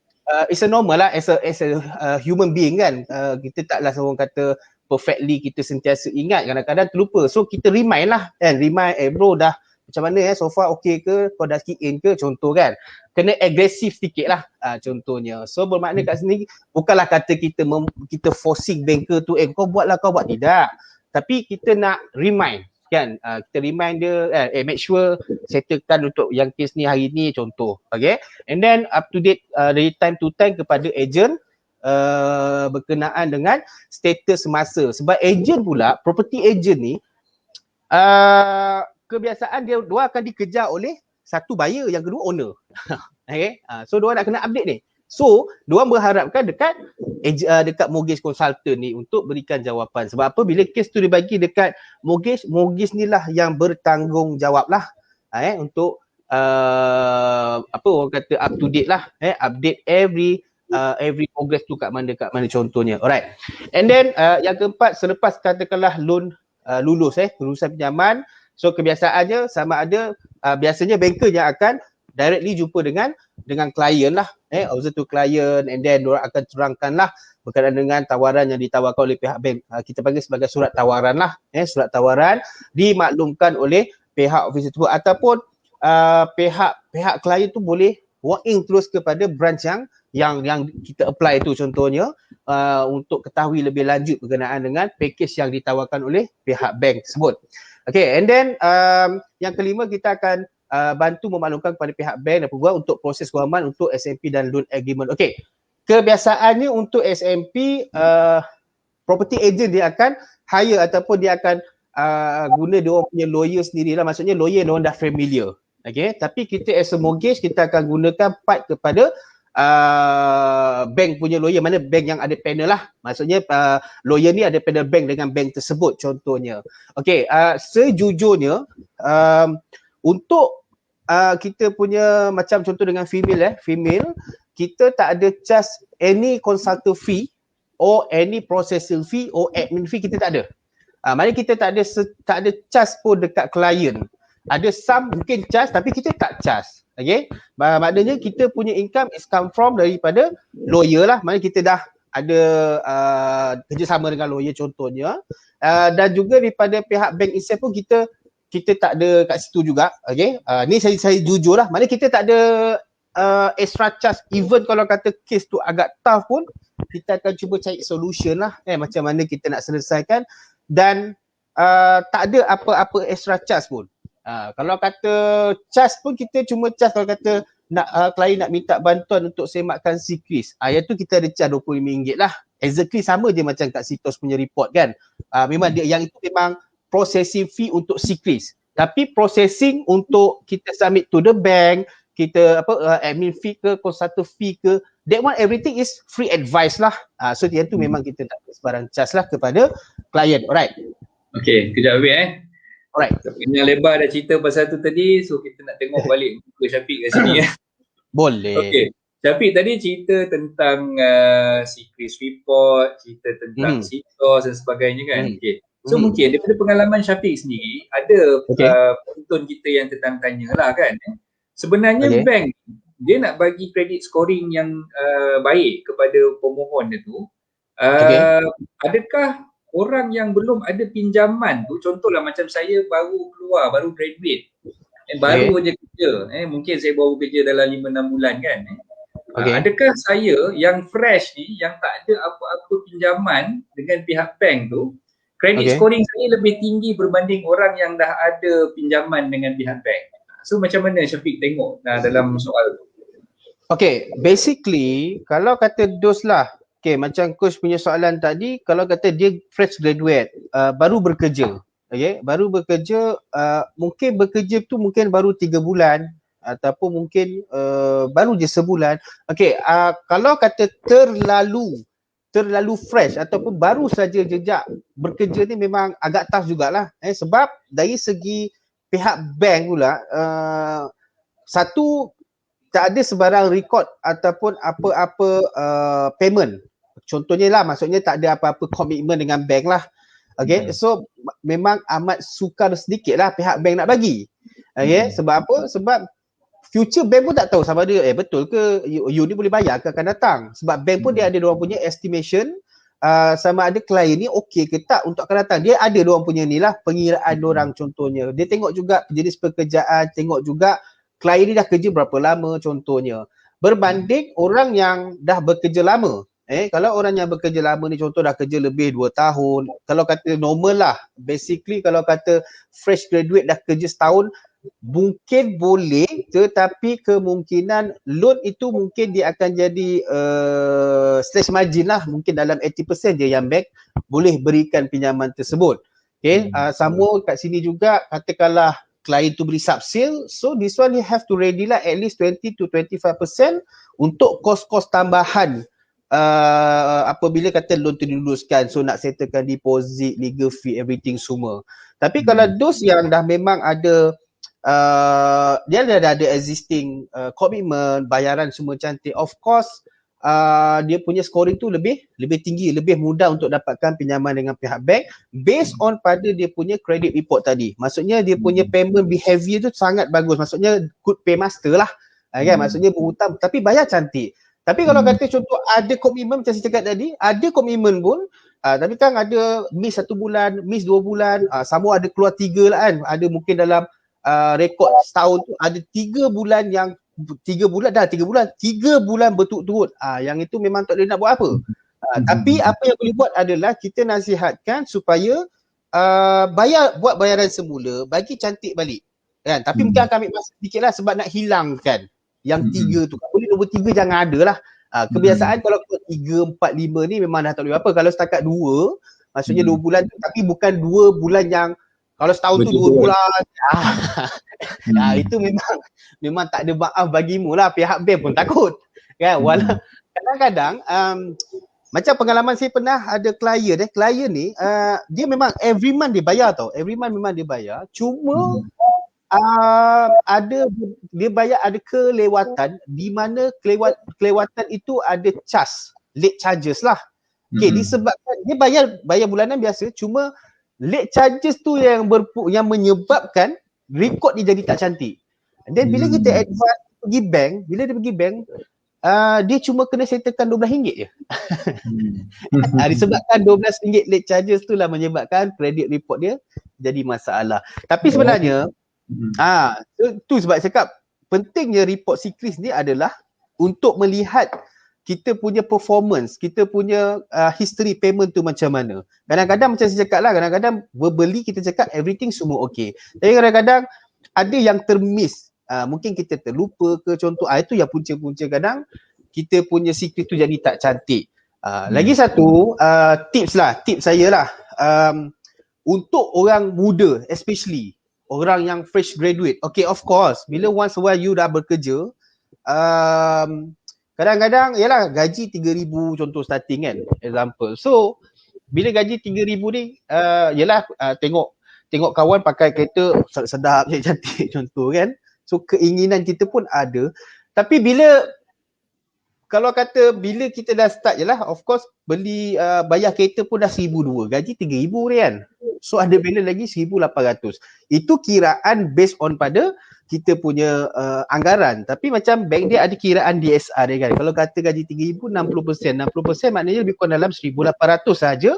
S2: it's a normal lah as a human being kan. Kita taklah seorang kata perfectly kita sentiasa ingat, kadang-kadang terlupa. So kita remind lah kan, remind bro dah macam mana so far okay ke, kau dah key in ke, contoh kan. Kena agresif sikit lah contohnya. So bermakna kat sini bukanlah kata kita forcing banker tu kau buat lah, kau buat, tidak. Tapi kita nak remind kan, kita remind dia make sure settlekan untuk yang case ni hari ni contoh. Okay, and then up to date dari time to time kepada agent berkenaan dengan status semasa. Sebab agent pula, property agent ni kebiasaan dia akan dikejar oleh satu buyer, yang kedua owner. Okay, so diorang nak kena update ni. So diorang berharapkan dekat mortgage consultant ni untuk berikan jawapan. Sebab apa, bila kes tu dibagi dekat mortgage ni lah yang bertanggungjawab lah untuk apa orang kata up to date lah, update every progress tu kat mana contohnya. Alright. And then yang keempat, selepas katakanlah loan lulusan pinjaman, so kebiasaannya sama ada biasanya banker yang akan directly jumpa dengan klien lah, observe to client, and then diorang akan terangkan lah berkaitan dengan tawaran yang ditawarkan oleh pihak bank. Kita panggil sebagai surat tawaran lah, surat tawaran dimaklumkan oleh pihak officer tu, ataupun pihak klien tu boleh walk in terus kepada branch yang kita apply tu contohnya, untuk ketahui lebih lanjut berkenaan dengan package yang ditawarkan oleh pihak bank tersebut. Okay, and then yang kelima, kita akan bantu memaklumkan kepada pihak bank dan peguam untuk proses guaman untuk SMP dan loan agreement. Okay, kebiasaannya untuk SMP, property agent dia akan hire ataupun dia akan guna dia orang punya lawyer sendirilah, maksudnya lawyer dia orang dah familiar. Okay, tapi kita as a mortgage, kita akan gunakan part kepada bank punya lawyer, mana bank yang ada panel lah, maksudnya lawyer ni ada panel bank dengan bank tersebut contohnya. Okay, sejujurnya untuk kita punya macam contoh dengan female, kita tak ada charge any consultant fee or any processing fee or admin fee, kita tak ada. Maknanya kita tak ada charge pun dekat klien. Ada some mungkin charge tapi kita tak charge. Okay, maknanya kita punya income is come from daripada lawyer lah, maknanya kita dah ada kerjasama dengan lawyer contohnya, dan juga daripada pihak bank itself pun kita tak ada kat situ juga. Okay, ni saya jujur lah, maknanya kita tak ada extra charge. Even kalau kata case tu agak tough pun, kita akan cuba cari solution lah, macam mana kita nak selesaikan, dan tak ada apa-apa extra charge pun. Kalau kata charge pun kita cuma charge kalau kata nak klien nak minta bantuan untuk semakkan sikris, yang tu kita ada charge RM25 lah. Exactly sama je macam kat Sitos punya report kan. Memang dia yang itu memang processing fee untuk sikris. Tapi processing untuk kita submit to the bank, kita admin fee ke, consultant fee ke, that one everything is free advice lah. So yang tu memang kita tak sebarang charge lah kepada klien. Alright.
S1: Okay, kejap habis
S2: Alright.
S1: Yang lebar dah cerita pasal tu tadi, so kita nak tengok balik muka Syafiq kat sini
S2: Boleh.
S1: Okay, Syafiq tadi cerita tentang secret report, cerita tentang Sitos dan sebagainya kan. Okay, so mungkin daripada pengalaman Syafiq sendiri, ada penonton kita yang tertanya lah kan, sebenarnya bank dia nak bagi credit scoring yang baik kepada pemohon dia tu, adakah orang yang belum ada pinjaman tu, contohlah macam saya baru graduate, baru je kerja, mungkin saya baru kerja dalam 5-6 bulan kan, adakah saya yang fresh ni, yang tak ada apa-apa pinjaman dengan pihak bank tu, credit scoring saya lebih tinggi berbanding orang yang dah ada pinjaman dengan pihak bank? So macam mana Syafiq tengok dalam soal tu?
S2: Okay, basically kalau kata dos lah, okay, macam coach punya soalan tadi, kalau kata dia fresh graduate, baru bekerja, baru bekerja, mungkin bekerja tu mungkin baru 3 bulan ataupun mungkin baru je sebulan. Okay, kalau kata terlalu terlalu fresh ataupun baru saja jejak bekerja ni memang agak tough jugalah. Sebab dari segi pihak bank pula, satu, tak ada sebarang rekod ataupun apa-apa payment. Contohnya lah, maksudnya tak ada apa-apa komitmen dengan bank lah. Okay, so memang amat sukar sedikit lah pihak bank nak bagi. Okay, sebab apa? Sebab future bank pun tak tahu sama ada betul ke you ni boleh bayar ke akan datang. Sebab bank pun dia ada diorang punya estimation sama ada klien ni okey ke tak untuk akan datang. Dia ada diorang punya ni lah pengiraan diorang contohnya. Dia tengok juga jenis pekerjaan, tengok juga klien ni dah kerja berapa lama contohnya. Berbanding orang yang dah bekerja lama. Kalau orang yang bekerja lama ni contoh dah kerja lebih 2 tahun, kalau kata normal lah, basically kalau kata fresh graduate dah kerja setahun, mungkin boleh, tetapi kemungkinan loan itu mungkin dia akan jadi slash margin lah, mungkin dalam 80% je yang bank boleh berikan pinjaman tersebut. Okay, sama kat sini juga katakanlah klien tu beli sub-sale, so this one you have to ready lah at least 20 to 25% untuk kos-kos tambahan apabila kata loan tu diluluskan, so nak settlekan deposit, legal fee, everything semua. Tapi kalau those yang dah memang ada dia dah ada existing commitment, bayaran semua cantik, of course dia punya scoring tu lebih tinggi, lebih mudah untuk dapatkan pinjaman dengan pihak bank based on pada dia punya credit report tadi. Maksudnya dia punya payment behavior tu sangat bagus, maksudnya good paymaster lah kan, maksudnya berhutang tapi bayar cantik. Tapi kalau kata contoh ada komitmen macam saya cakap tadi, ada komitmen pun tapi kan ada miss 1 bulan, miss 2 bulan, sama ada keluar 3 lah kan, ada mungkin dalam rekod setahun tu ada 3 bulan yang 3 bulan berturut-turut. Yang itu memang tak boleh nak buat apa. Tapi apa yang boleh buat adalah kita nasihatkan supaya buat bayaran semula, bagi cantik balik. Kan? Tapi mungkin akan ambil masa sedikit lah sebab nak hilangkan yang 3 tu. Boleh nombor 3 jangan ada lah. Kebiasaan kalau 3, 4, 5 ni memang dah tak boleh apa. Kalau setakat 2, maksudnya 2 bulan tu, tapi bukan 2 bulan yang kalau setahun tu 2 bulan. Itu memang tak ada maaf bagimu lah. Pihak bank pun takut. Kan? Walau kadang-kadang macam pengalaman saya pernah ada klien ni dia memang every month dia bayar tau. Every month memang dia bayar. Cuma ada dia bayar ada kelewatan di mana kelewatan itu ada charge, late charges lah. Okay, disebabkan dia bayar bulanan biasa, cuma late charges tu yang menyebabkan rekod dia jadi tak cantik. Dan bila kita advance pergi bank, bila dia pergi bank, dia cuma kena settlekan RM12 je. Disebabkan RM12 late charges tu lah menyebabkan credit report dia jadi masalah. Tapi sebenarnya tu sebab saya cakap pentingnya report sikris ni adalah untuk melihat kita punya performance, kita punya history payment tu macam mana. Kadang-kadang macam saya cakap lah, kadang-kadang verbally kita cakap everything semua okey. Tapi kadang-kadang ada yang termiss. Mungkin kita terlupa ke contoh. Itu yang punca-punca kadang kita punya sikris tu jadi tak cantik. Lagi satu tips saya lah. Untuk orang muda especially, orang yang fresh graduate. Okay, of course, bila once a while you dah bekerja, kadang-kadang yalah gaji 3,000 contoh starting kan, example. So bila gaji 3,000 ni yalah tengok kawan pakai kereta sedap cantik contoh kan. So keinginan kita pun ada. Tapi kalau kita dah start jelah, of course beli bayar kereta pun dah 1,200, gaji 3,000 kan. So ada balance lagi 1,800. Itu kiraan based on pada kita punya anggaran. Tapi macam bank dia ada kiraan DSR dia kan. Kalau kata gaji 3,000, 60% maknanya lebih kurang dalam 1,800 saja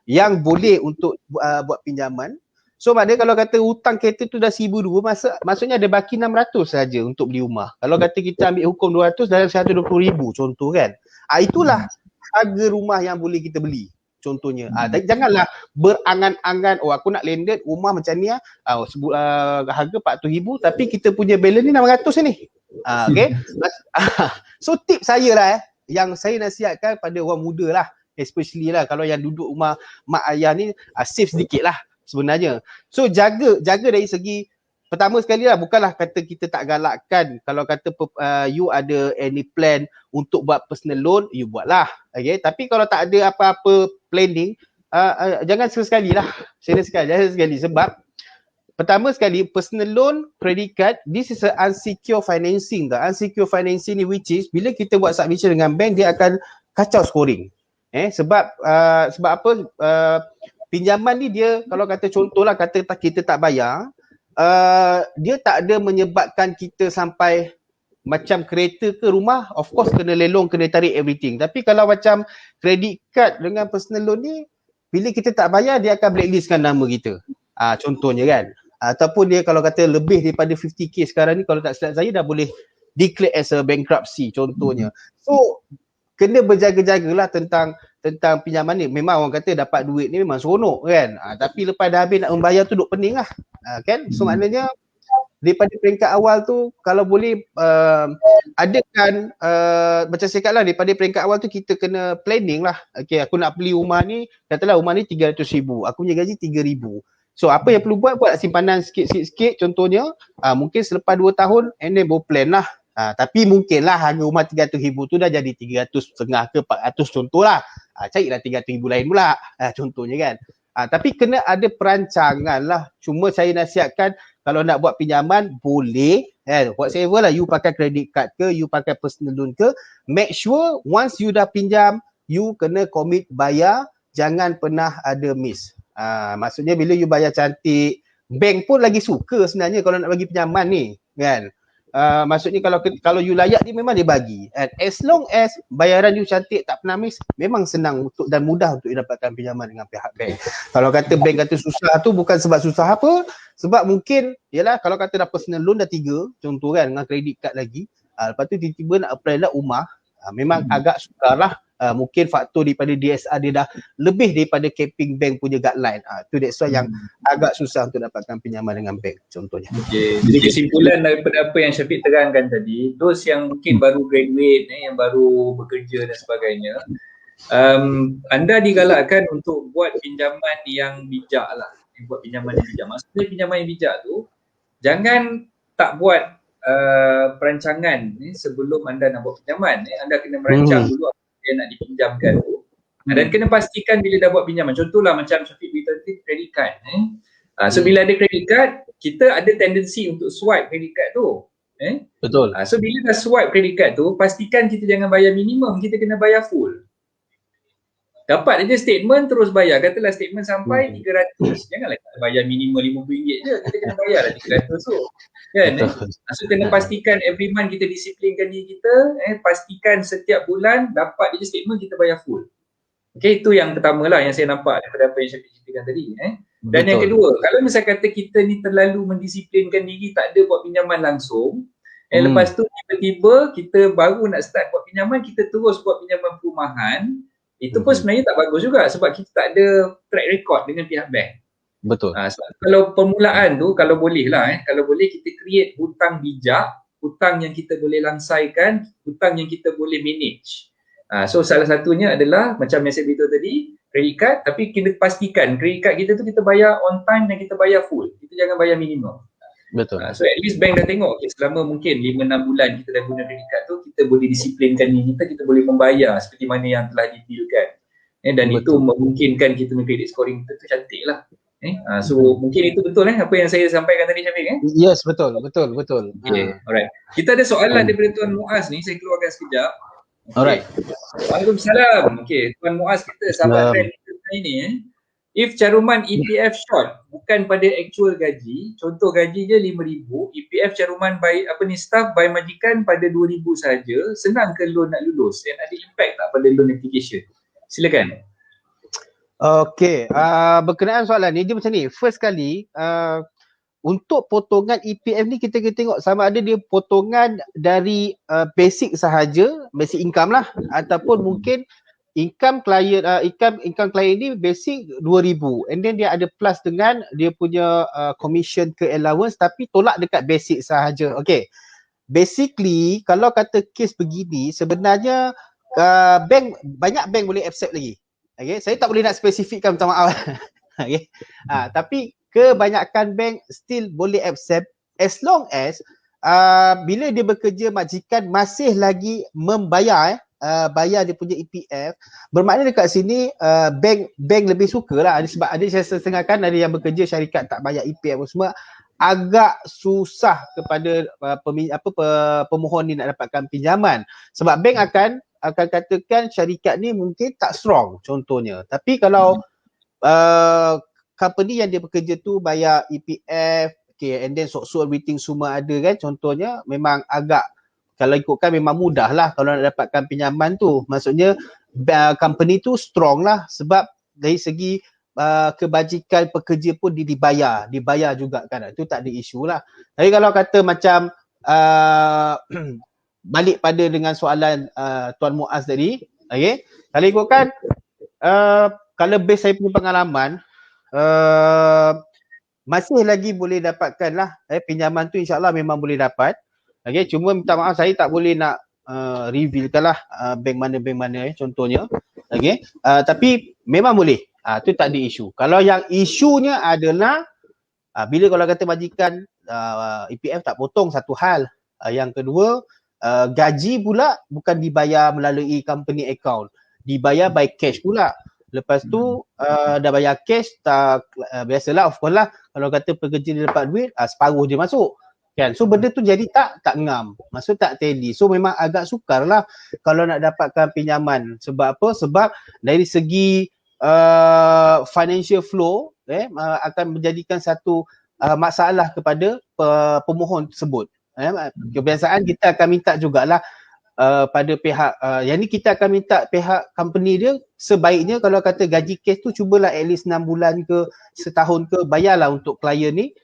S2: yang boleh untuk buat pinjaman. So maknanya kalau kata hutang kereta tu dah 1,200, maksudnya ada baki 600 saja untuk beli rumah. Kalau kata kita ambil hukum 200 dalam 120,000 contoh kan. Itulah harga rumah yang boleh kita beli contohnya. Janganlah berangan-angan, aku nak landed rumah macam ni harga 400,000 tapi kita punya balance ni 600 ni. Okay. So tip saya lah yang saya nasihatkan pada orang muda lah, especially lah kalau yang duduk rumah mak ayah ni, save sedikit lah sebenarnya. So jaga dari segi pertama sekali lah, bukanlah kata kita tak galakkan. Kalau kata you ada any plan untuk buat personal loan, you buatlah. Okay? Tapi kalau tak ada apa-apa planning, jangan sekali lah. Serius sekali. Sebab pertama sekali, personal loan, credit card, this is a unsecure financing. Unsecure financing ni which is, bila kita buat submission dengan bank, dia akan kacau scoring. Sebab apa? Pinjaman ni dia, kalau kata contohlah, kata kita tak bayar, dia tak ada menyebabkan kita sampai macam kereta ke rumah, of course kena lelong, kena tarik everything. Tapi kalau macam credit card dengan personal loan ni, bila kita tak bayar, dia akan blacklistkan nama kita. Contohnya kan. Ataupun dia kalau kata lebih daripada 50k sekarang ni, kalau tak silap saya dah boleh declare as a bankruptcy contohnya. So kena berjaga-jagalah tentang pinjaman ni. Memang orang kata dapat duit ni memang seronok kan. Tapi lepas dah habis nak membayar tu duk pening lah. Kan? So maknanya daripada peringkat awal tu kalau boleh adakan macam saya kata lah, daripada peringkat awal tu kita kena planning lah. Okay, aku nak beli rumah ni, katalah rumah ni 300,000, aku punya gaji 3,000. So apa yang perlu buat simpanan sikit-sikit contohnya, mungkin selepas 2 tahun and then baru plan lah. Tapi mungkinlah harga rumah 300,000 tu dah jadi 300.5 ke 400 contohlah. Carilah 300,000 lain pula, contohnya kan. Tapi kena ada perancangan lah. Cuma saya nasihatkan kalau nak buat pinjaman boleh, whatever lah, you pakai credit card ke, you pakai personal loan ke, make sure once you dah pinjam, you kena commit bayar, jangan pernah ada miss. Maksudnya bila you bayar cantik, bank pun lagi suka sebenarnya kalau nak bagi pinjaman ni kan. Maksudnya kalau you layak dia memang dia bagi. And as long as bayaran you cantik, tak pernah miss, memang senang untuk dan mudah untuk dapatkan pinjaman dengan pihak bank. Kalau kata bank kata susah tu bukan sebab susah apa, sebab mungkin yalah kalau kata dah personal loan dah 3 contoh kan, dengan credit card lagi, lepas tu tiba-tiba nak apply lah rumah, memang agak sukar lah. Mungkin faktor daripada DSR dia dah lebih daripada capping bank punya guideline. Tu that's why yang agak susah untuk dapatkan pinjaman dengan bank contohnya.
S1: Okay. Jadi kesimpulan daripada apa yang Syafiq terangkan tadi, those yang mungkin baru graduate, yang baru bekerja dan sebagainya, anda digalakkan untuk buat pinjaman yang bijak lah. Buat pinjaman yang bijak. Maksudnya pinjaman yang bijak tu, jangan tak buat perancangan sebelum anda nak buat pinjaman. Anda kena merancang dulu yang nak dipinjamkan tu, dan kena pastikan bila dah buat pinjaman. Contohlah macam Syafiq beritahu tadi, credit card. So bila ada credit card, kita ada tendency untuk swipe credit card tu.
S2: Betul.
S1: So bila dah swipe credit card tu, pastikan kita jangan bayar minimum, kita kena bayar full. Dapat aja statement terus bayar. Katalah statement sampai 300, janganlah kita bayar minimum RM50 je, kita kena bayar lah 300 tu. Kan? So kena pastikan every month kita disiplinkan diri kita, pastikan setiap bulan dapat je statement kita bayar full. Okay, itu yang pertama lah yang saya nampak daripada apa yang saya ceritakan tadi. Dan yang kedua, kalau misalnya kata kita ni terlalu mendisiplinkan diri, tak ada buat pinjaman langsung, lepas tu tiba-tiba kita baru nak start buat pinjaman, kita terus buat pinjaman perumahan, itu pun sebenarnya tak bagus juga sebab kita tak ada track record dengan pihak bank.
S2: Betul.
S1: Kalau permulaan tu, kalau boleh lah, kalau boleh kita create hutang bijak, hutang yang kita boleh langsaikan, hutang yang kita boleh manage. So salah satunya adalah macam yang saya beritahu tadi, credit card, tapi kita pastikan credit card kita tu kita bayar on time dan kita bayar full. Kita jangan bayar minimum.
S2: Betul.
S1: So at least bank dah tengok, okay, selama mungkin 5-6 bulan kita dah guna credit card tu, kita boleh disiplinkan diri kita boleh membayar seperti mana yang telah didealkan. Dan betul. Itu memungkinkan kita credit scoring kita tu cantik lah. So mungkin itu betul apa yang saya sampaikan tadi, Syafiq.
S2: Yes, betul.
S1: Okay, alright. Kita ada soalan daripada Tuan Muaz ni, saya keluarkan sekejap. Okay.
S2: Alright.
S1: Waalaikumsalam. Okay, Tuan Muaz kita sahabat friend kita ini. If caruman EPF short bukan pada actual gaji, contoh gaji dia 5,000, EPF caruman by staff by majikan pada 2,000 saja, senang ke loan nak lulus dan ada impact tak pada loan application? Silakan.
S2: Okey, berkenaan soalan ni dia macam ni. First kali untuk potongan EPF ni kita kena tengok sama ada dia potongan dari basic sahaja, basic income lah, ataupun mungkin income client income client ni basic 2,000 and then dia ada plus dengan dia punya commission ke allowance tapi tolak dekat basic sahaja. Okey. Basically kalau kata kes begini sebenarnya banyak bank boleh accept lagi. Okey, saya tak boleh nak spesifikkan, minta maaf. Okey. Tapi kebanyakan bank still boleh accept as long as bila dia bekerja majikan masih lagi membayar bayar dia punya EPF, bermakna dekat sini bank lebih suka lah. Sebab ada saya setengah kan ada yang bekerja syarikat tak bayar EPF semua, agak susah kepada pemohon ni nak dapatkan pinjaman. Sebab bank akan katakan syarikat ni mungkin tak strong contohnya. Tapi kalau company yang dia bekerja tu bayar EPF, okay, and then sok-sok everything semua ada kan, contohnya memang agak, kalau ikutkan memang mudah lah kalau nak dapatkan pinjaman tu. Maksudnya company tu strong lah, sebab dari segi kebajikan pekerja pun dibayar juga kan, itu tak ada isu lah. Tapi kalau kata macam balik pada dengan soalan Tuan Muaz tadi, okay, kalau ikutkan kalau base saya punya pengalaman, masih lagi boleh dapatkan lah pinjaman tu, insyaAllah memang boleh dapat. Okay, cuma minta maaf saya tak boleh nak revealkan lah bank mana contohnya. Okay, tapi memang boleh, tu tak ada isu. Kalau yang isunya adalah bila kalau kata majikan EPF tak potong, satu hal. Yang kedua, gaji pula bukan dibayar melalui company account, dibayar by cash pula. Lepas tu dah bayar cash, tak biasalah, of course lah, kalau kata pekerja dia dapat duit, separuh dia masuk kan. So benda tu jadi tak ngam, maksud tak tally. So memang agak sukar lah kalau nak dapatkan pinjaman. Sebab apa? Sebab dari segi financial flow akan menjadikan satu masalah kepada pemohon tersebut. Kebiasaan kita akan minta jugalah pada pihak yang ni, kita akan minta pihak company dia sebaiknya kalau kata gaji cash tu cubalah at least 6 bulan ke setahun ke bayarlah untuk klien ni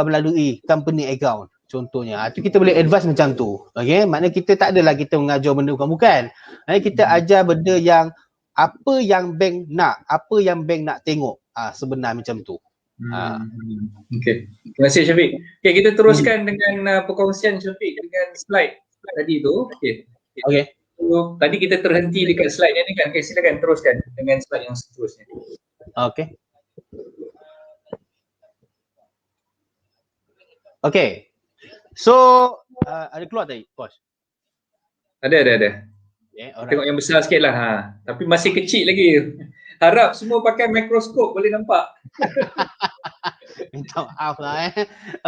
S2: melalui company account contohnya. Itu kita boleh advise macam tu. Okay, maknanya kita tak adalah kita mengajar benda bukan. Kita ajar benda yang apa yang bank nak tengok sebenarnya macam tu.
S1: Okay, terima kasih Syafiq. Okay, kita teruskan dengan perkongsian Syafiq dengan slide tadi tu. Okay. So, tadi kita terhenti dekat slide ni kan. Okay, silakan teruskan dengan slide yang seterusnya.
S2: Okay. Okay. So, ada keluar tadi, Coach?
S1: Ada.
S2: Okay,
S1: tengok yang besar sikit lah. Tapi masih kecil lagi. Harap semua pakai mikroskop boleh nampak.
S2: Minta maaf lah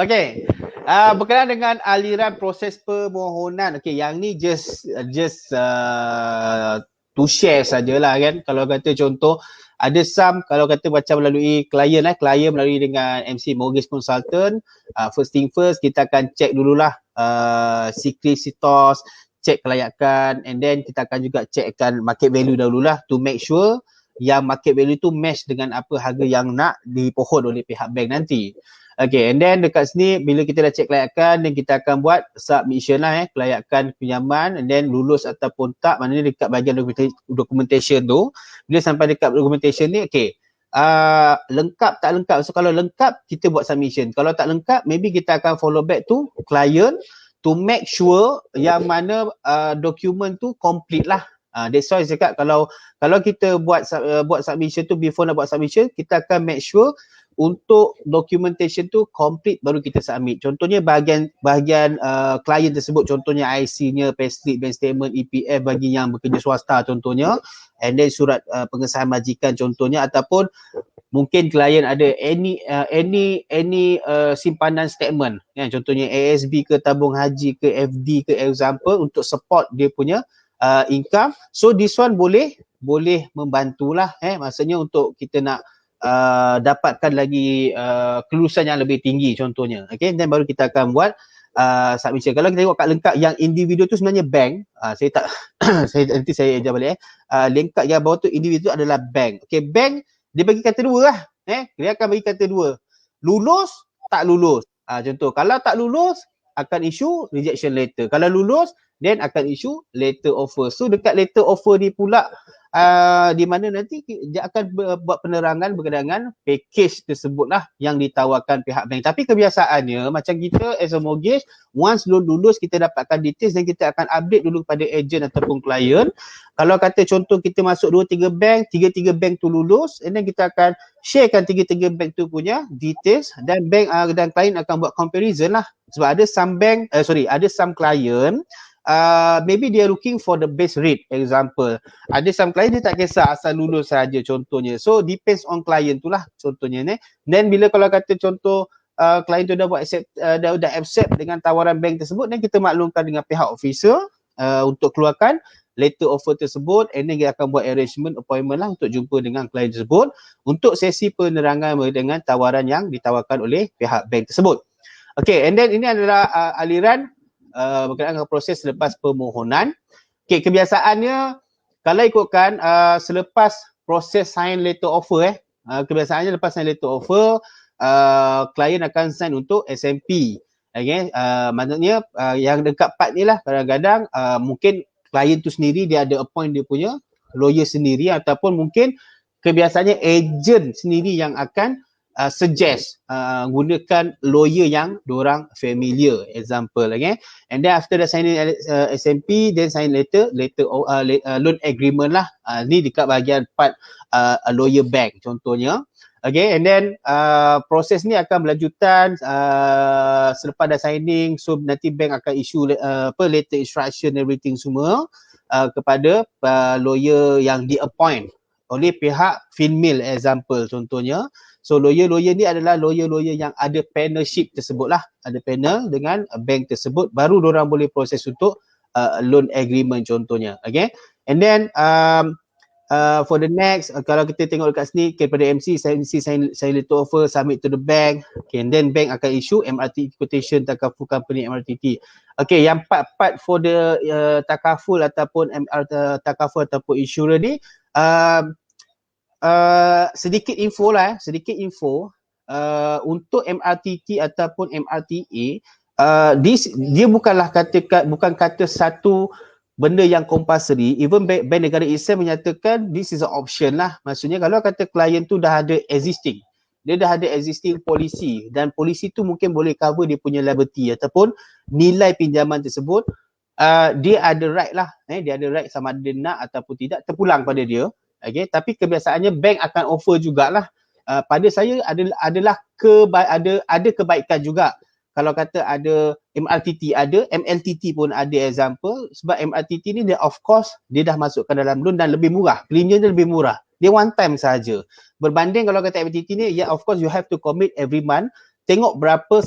S2: Okay. Berkenaan dengan aliran proses permohonan. Okay, yang ni just to share sajalah kan. Kalau kata contoh, ada some kalau kata macam melalui klien melalui dengan MC Mortgage Consultant, first thing first kita akan check dululah CITOS, check kelayakan, and then kita akan juga checkkan market value dahululah to make sure yang market value tu match dengan apa harga yang nak dipohon oleh pihak bank nanti. Okay, and then dekat sini bila kita dah check kelayakan, dan kita akan buat submission lah kelayakan pinjaman, and then lulus ataupun tak, maknanya dekat bahagian documentation tu. Bila sampai dekat documentation ni, okay, lengkap tak lengkap. So kalau lengkap kita buat submission, kalau tak lengkap maybe kita akan follow back to client to make sure yang mana dokumen tu complete lah. That's why saya cakap kalau kita buat submission tu, before nak buat submission, kita akan make sure untuk documentation tu complete baru kita submit. Contohnya bahagian klien tersebut, contohnya IC-nya, payslip, bank statement, EPF bagi yang bekerja swasta contohnya, and then surat pengesahan majikan contohnya, ataupun mungkin klien ada any simpanan statement contohnya ASB ke tabung haji ke FD ke example untuk support dia punya income. So this one boleh membantulah maksudnya untuk kita nak dapatkan lagi kelulusan yang lebih tinggi contohnya. Okay, dan baru kita akan buat submission. Kalau kita tengok kat lengkap yang individu tu sebenarnya bank, saya tak nanti saya ajar balik lengkap yang bawah tu individu adalah bank. Okay, bank dia bagi kata dua lah, dia akan bagi kata dua, lulus tak lulus. Contoh kalau tak lulus akan issue rejection letter, kalau lulus then akan issue letter offer. So dekat letter offer ni pula di mana nanti dia akan buat penerangan berkaitan dengan package tersebut lah yang ditawarkan pihak bank. Tapi kebiasaannya macam kita as a mortgage, once lulus kita dapatkan details dan kita akan update dulu kepada agent ataupun klien. Kalau kata contoh kita masuk 2-3 bank, 3-3 bank tu lulus, and then kita akan sharekan 3-3 bank tu punya details dan bank dan klien akan buat comparison lah. Sebab ada some bank, ada some client maybe they are looking for the best rate, example. Ada some client dia tak kisah asal lulus saja contohnya. So depends on client tu lah contohnya ni. Then bila kalau kata contoh client tu dah buat dah accept dengan tawaran bank tersebut, dan kita maklumkan dengan pihak officer untuk keluarkan letter offer tersebut, and then kita akan buat arrangement appointment lah untuk jumpa dengan klien tersebut untuk sesi penerangan dengan tawaran yang ditawarkan oleh pihak bank tersebut. Okay, and then ini adalah aliran berkaitan dengan proses selepas permohonan. Okay, kebiasaannya kalau ikutkan selepas proses sign letter offer kebiasaannya lepas sign letter offer klien akan sign untuk SMP. Okay, maksudnya yang dekat part ni lah kadang-kadang mungkin klien tu sendiri dia ada appoint dia punya lawyer sendiri, ataupun mungkin kebiasaannya agent sendiri yang akan suggest gunakan lawyer yang diorang familiar, example, okay. And then after the signing SMP, then sign loan agreement lah. Ni dekat bahagian part lawyer bank contohnya. Okay, and then proses ni akan berlanjutan selepas dah signing. So nanti bank akan issue letter instruction everything semua kepada lawyer yang di-appoint oleh pihak FinMill, example contohnya. So lawyer-lawyer ni adalah lawyer-lawyer yang ada panelship tersebut lah, ada panel dengan bank tersebut, baru diorang boleh proses untuk loan agreement contohnya. Okay, and then for the next, kalau kita tengok dekat sini kepada MC, sign letter offer, submit to the bank. Okay, and then bank akan issue MRT quotation takaful company MRTT. Okay, yang part for the takaful ataupun takaful ataupun insurer ni sedikit info untuk MRTT ataupun MRTA, dia bukan kata satu benda yang compulsory. Even Bank Negara Islam menyatakan this is an option lah. Maksudnya kalau kata klien tu dah ada existing polisi, dan polisi tu mungkin boleh cover dia punya liability ataupun nilai pinjaman tersebut, dia ada right lah, dia ada right sama ada nak ataupun tidak, terpulang pada dia. Okay, tapi kebiasaannya bank akan offer jugalah. Pada saya adalah ada kebaikan juga. Kalau kata ada MRTT ada, MLTT pun ada, example. Sebab MRTT ni dia of course dia dah masukkan dalam loan dan lebih murah. Premium dia lebih murah. Dia one time saja. Berbanding kalau kata MLTT ni, of course you have to commit every month. Tengok berapa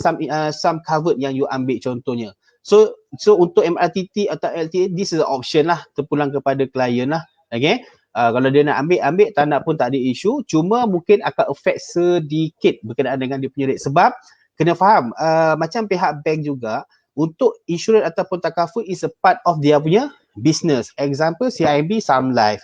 S2: sum covered yang you ambil contohnya. So untuk MRTT atau LTA, this is an option lah, terpulang kepada klien lah. Okay. Kalau dia nak ambil, tak nak pun tak ada isu. Cuma mungkin akan affect sedikit berkenaan dengan dia punya rate. Sebab kena faham, macam pihak bank juga, untuk insurans ataupun takaful is a part of dia punya business. Example, CIMB, Sum Life,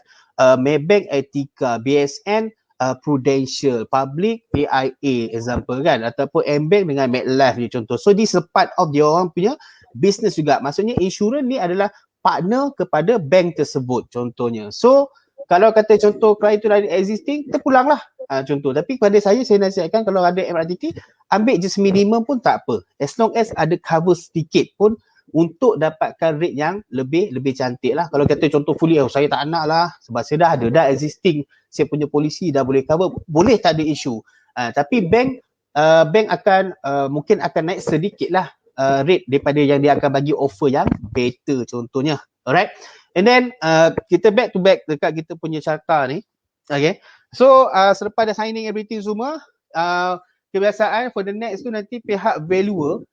S2: Maybank, Etika, BSN, Prudential, Public, AIA, example kan, ataupun MBank dengan MetLife ni contoh. So this is a part of dia orang punya business juga. Maksudnya insurans ni adalah partner kepada bank tersebut contohnya. So kalau kata contoh klien tu dah existing, terpulang lah contoh. Tapi pada saya nasihatkan kalau ada MRTT, ambil je minimum pun tak apa. As long as ada cover sedikit pun untuk dapatkan rate yang lebih cantik lah. Kalau kata contoh fully, saya tak nak lah sebab saya dah existing, saya punya polisi dah boleh cover, boleh, tak ada isu. Tapi bank akan mungkin akan naik sedikit lah rate daripada yang dia akan bagi offer yang better contohnya. Alright. And then kita back to back dekat kita punya carta ni. Okay. So selepas dah signing everything semua, kebiasaan for the next tu nanti pihak valuer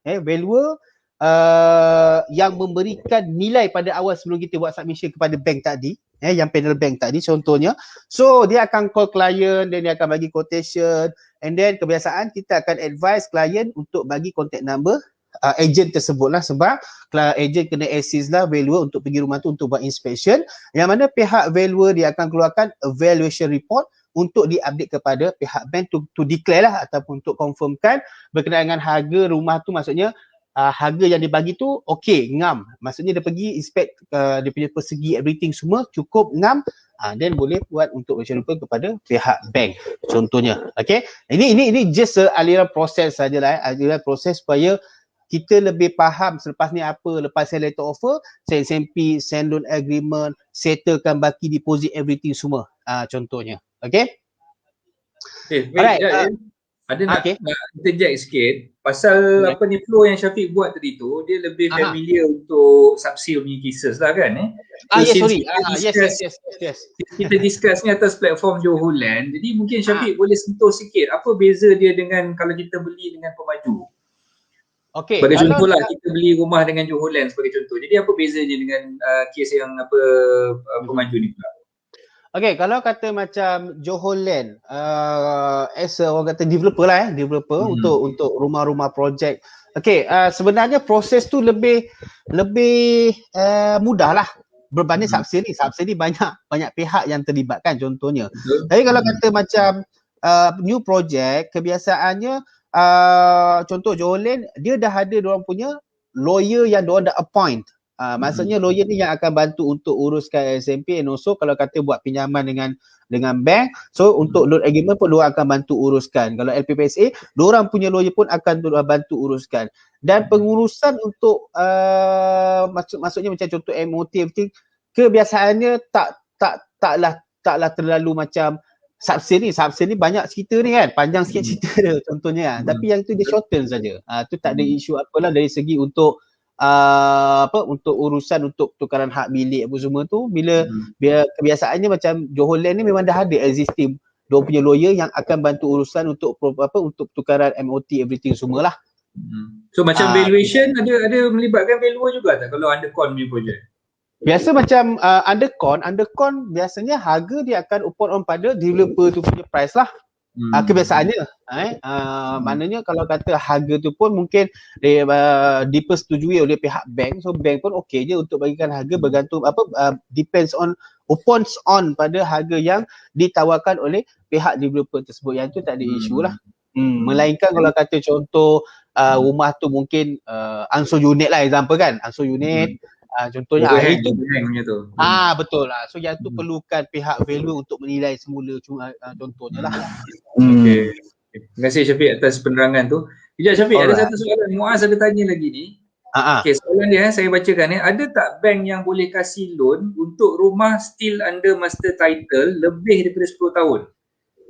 S2: yang memberikan nilai pada awal sebelum kita buat submission kepada bank tadi, yang panel bank tadi contohnya. So dia akan call client, dan dia akan bagi quotation, and then kebiasaan kita akan advise client untuk bagi contact number agent tersebut lah, sebab agent kena assist lah valuer untuk pergi rumah tu untuk buat inspection, yang mana pihak valuer dia akan keluarkan evaluation report untuk diupdate kepada pihak bank to declare lah ataupun untuk confirmkan berkenaan dengan harga rumah tu. Maksudnya harga yang dibagi tu okey, ngam. Maksudnya dia pergi inspect dia punya persegi everything semua cukup ngam, then boleh buat untuk Malaysia Rupiah kepada pihak bank contohnya. Okay, ini just aliran proses sajalah, aliran proses supaya kita lebih faham selepas ni apa, lepas saya letter offer, saya SMP, send loan agreement, settlekan baki deposit everything semua. Contohnya. Okay? Alright.
S1: Ada nak
S2: okay.
S1: interject sikit pasal apa ni flow yang Syafiq buat tadi tu, dia lebih familiar untuk subsale punya cases lah kan
S2: Yes.
S1: Kita discuss ni atas platform Johor Land, jadi mungkin Syafiq boleh sentuh sikit apa beza dia dengan kalau kita beli dengan pemaju.
S2: Okay,
S1: sebagai contoh lah, kita beli rumah dengan Johor Land sebagai contoh. Jadi apa beza dia dengan kes yang pemaju ni pula?
S2: Okay, kalau kata macam Johor Land as orang kata developer lah untuk rumah-rumah projek. Okay, sebenarnya proses tu lebih mudah lah berbanding subsidi. Subsidi banyak pihak yang terlibat kan contohnya. Tapi kalau kata macam new project, kebiasaannya contoh Johor Land, dia dah ada diorang punya lawyer yang diorang dah appoint. Maksudnya lawyer ni yang akan bantu untuk uruskan SMP, and also kalau kata buat pinjaman dengan bank, so untuk loan agreement pun diorang akan bantu uruskan. Kalau LPPSA, diorang punya lawyer pun akan bantu uruskan. Dan pengurusan untuk maksudnya macam contoh MOT everything, kebiasaannya taklah terlalu macam subsidi banyak cerita ni kan, panjang sikit cerita dia contohnya tapi yang tu dia short term saja. Tu tak ada isu apalah dari segi untuk untuk urusan untuk tukaran hak milik apa semua tu. Bila kebiasaannya macam Johor Land ni memang dah ada existing dia punya lawyer yang akan bantu urusan untuk untuk tukaran MOT everything semualah.
S1: So macam valuation ada melibatkan valuer juga tak kalau undercon punya projek?
S2: Biasa macam undercon biasanya harga dia akan upon pada developer tu punya price lah. Kebiasaannya maknanya kalau kata harga tu pun mungkin dipersetujui oleh pihak bank, so bank pun okey je untuk bagikan harga bergantung depends on pada harga yang ditawarkan oleh pihak developer tersebut. Yang tu tak ada isu lah. Melainkan kalau kata contoh rumah tu mungkin unsur unit lah, example kan, unsur unit contohnya itu betul lah. So yang tu perlukan pihak value untuk menilai semula contohnya lah.
S1: Okay. Terima kasih Syafiq atas penerangan tu. Sekejap Syafiq, ada satu soalan Muaz ada tanya lagi ni. Okay, soalan dia saya bacakan ada tak bank yang boleh kasih loan untuk rumah still under master title lebih daripada 10 tahun?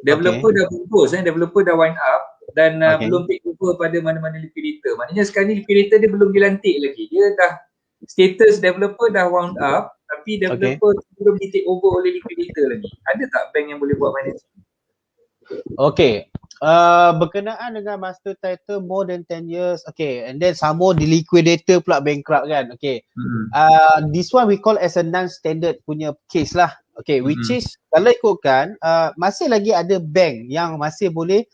S1: Developer dah bungkus, developer dah wind up dan belum take over pada mana-mana liquidator. Maknanya sekarang ni liquidator dia belum dilantik lagi. Dia dah status developer dah wound up tapi developer belum di take over oleh liquidator lagi. Ada tak bank yang boleh buat management?
S2: Okay, berkenaan dengan master title more than 10 years, okay, and then some more the liquidator pula bankrupt kan, okay. This one we call as a non-standard punya case lah, okay, which is kalau ikutkan masih lagi ada bank yang masih boleh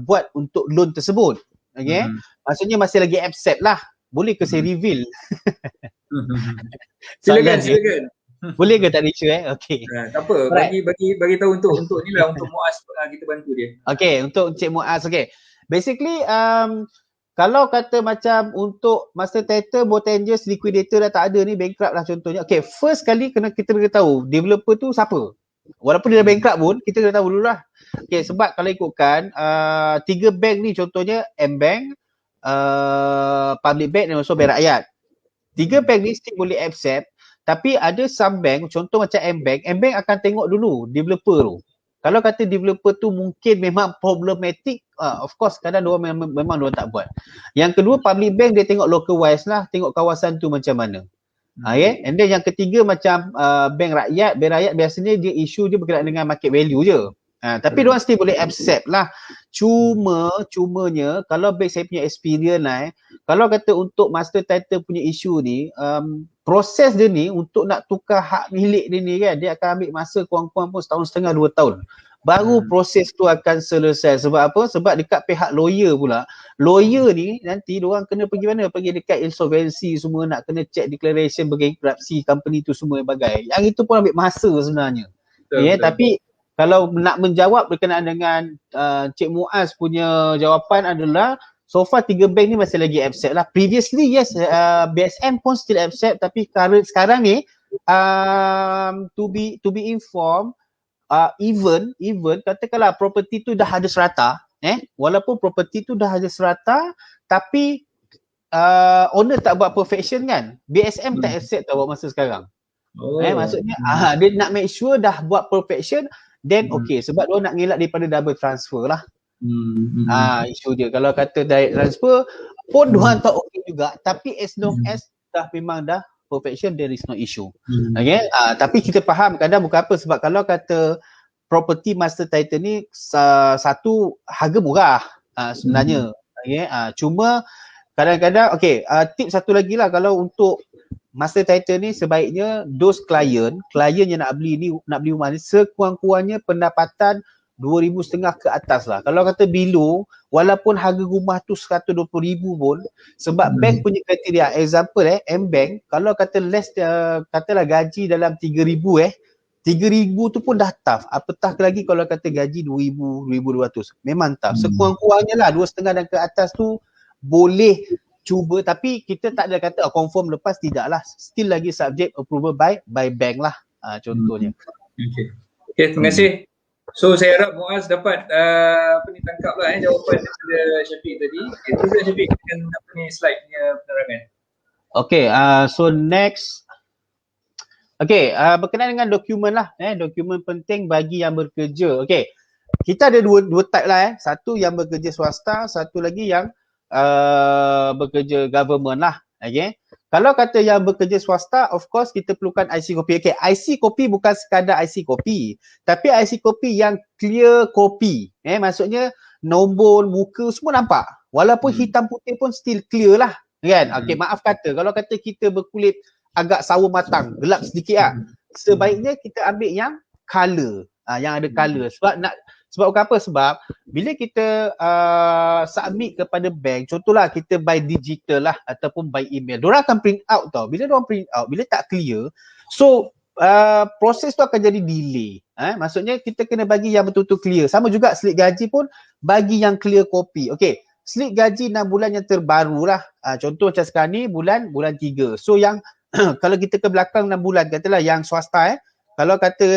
S2: buat untuk loan tersebut, okay. Maksudnya masih lagi accept lah. Boleh ke saya reveal?
S1: Silakan.
S2: Boleh ke tak ada isu Okey.
S1: Tak apa. Bagi tahu untuk ni lah untuk Muaz kita bantu dia.
S2: Okey, untuk Encik Muaz. Okey. Basically kalau kata macam untuk master title more 10 years liquidator dah tak ada ni, bankrupt lah contohnya. Okey, first kali kita kena tahu developer tu siapa. Walaupun dia dah bankrupt pun kita kena tahu dulu lah. Okey, sebab kalau ikutkan 3 bank ni contohnya M-Bank, Public Bank dan also Bank Rakyat. 3 bank ni still boleh accept, tapi ada some bank contoh macam M-Bank akan tengok dulu developer tu. Kalau kata developer tu mungkin memang problematic, of course kadang diorang memang diorang tak buat. Yang kedua Public Bank dia tengok local wise lah, tengok kawasan tu macam mana. And then yang ketiga macam Bank Rakyat biasanya dia isu dia berkenaan dengan market value je. Tapi diorang still boleh accept lah. Cumanya kalau based saya punya experience lah kalau kata untuk master title punya isu ni, proses dia ni untuk nak tukar hak milik dia ni kan, dia akan ambil masa kurang-kurang pun 1.5 2 tahun. Baru proses tu akan selesai. Sebab apa? Sebab dekat pihak lawyer pula. Lawyer ni nanti diorang kena pergi mana? Pergi dekat insolvency semua, nak kena check declaration bankruptcy company tu semua bagai. Yang itu pun ambil masa sebenarnya. Betul. Tapi kalau nak menjawab berkenaan dengan Cik Muaz punya jawapan adalah so far 3 bank ni masih lagi accept lah. Previously yes, BSM pun still accept, tapi sekarang ni to be informed, even katakanlah property tu dah ada serata, walaupun property tu dah ada serata, tapi owner tak buat perfection kan, BSM tak accept tau buat masa sekarang. Maksudnya dia nak make sure dah buat perfection, then okay, sebab dia nak ngelak daripada double transfer lah. Isu dia kalau kata direct transfer pun diorang tak okay juga, tapi as long as dah memang dah perfection, there is no issue. Okay, tapi kita faham kadang bukan apa, sebab kalau kata property master title ni satu harga murah sebenarnya. Okay, cuma kadang-kadang tip satu lagi lah, kalau untuk master title ni sebaiknya those client yang nak beli rumah ni sekurang-kurangnya pendapatan 2,500 ke atas lah. Kalau kata below, walaupun harga rumah tu 120,000 pun, sebab bank punya kriteria, example M-Bank, kalau kata less, katalah gaji dalam 3,000 3,000 tu pun dah tough. Apatah lagi kalau kata gaji 2,000, 2,200. Memang tough. Sekurang-kurangnya lah 2,500 dan ke atas tu boleh cuba, tapi kita tak ada kata confirm lepas, tidak lah. Still lagi subject approval by bank lah. Contohnya.
S1: Okay, terima kasih. So saya harap Muaz dapat tangkap lah jawapan daripada Syafiq tadi. Teruskan Syafiq dengan slide-nya penerangan. Okay,
S2: so next. Berkenaan dengan dokumen lah, dokumen penting bagi yang bekerja. Kita ada dua type lah. Satu yang bekerja swasta, satu lagi yang bekerja government lah. Kalau kata yang bekerja swasta, of course kita perlukan IC copy. IC copy bukan sekadar IC copy, tapi IC copy yang clear copy. Maksudnya nombor, muka semua nampak. Walaupun hitam putih pun still clear lah. Kan? Maaf kata, kalau kata kita berkulit agak sawo matang, gelap sedikit lah, sebaiknya kita ambil yang colour, yang ada colour. Sebab apa? Sebab bila kita submit kepada bank, contohlah kita by digital lah ataupun by email, diorang akan print out tau. Bila diorang print out, bila tak clear, so proses tu akan jadi delay. Maksudnya kita kena bagi yang betul-betul clear. Sama juga slip gaji pun bagi yang clear copy. Slip gaji 6 bulan yang terbaru lah. Contoh macam sekarang ni bulan 3. So yang kalau kita ke belakang 6 bulan, katalah yang swasta kalau kata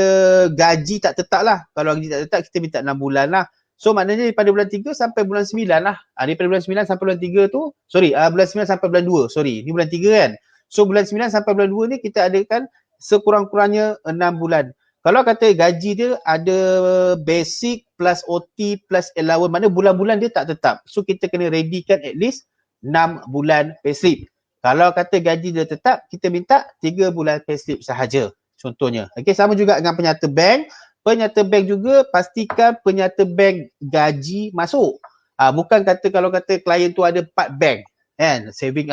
S2: gaji tak tetap lah. Kalau gaji tak tetap, kita minta 6 bulan lah. So maknanya daripada bulan 3 sampai bulan 9 lah. Daripada bulan 9 sampai bulan 3 tu, bulan 9 sampai bulan 2. Ni bulan 3 kan. So bulan 9 sampai bulan 2 ni kita adakan sekurang-kurangnya 6 bulan. Kalau kata gaji dia ada basic plus OT plus allowance, mana bulan-bulan dia tak tetap. So kita kena readykan at least 6 bulan payslip. Kalau kata gaji dia tetap, kita minta 3 bulan payslip sahaja. Contohnya. Sama juga dengan penyata bank. Penyata bank juga pastikan penyata bank gaji masuk. Bukan kata kalau kata klien tu ada 4 bank. Saving,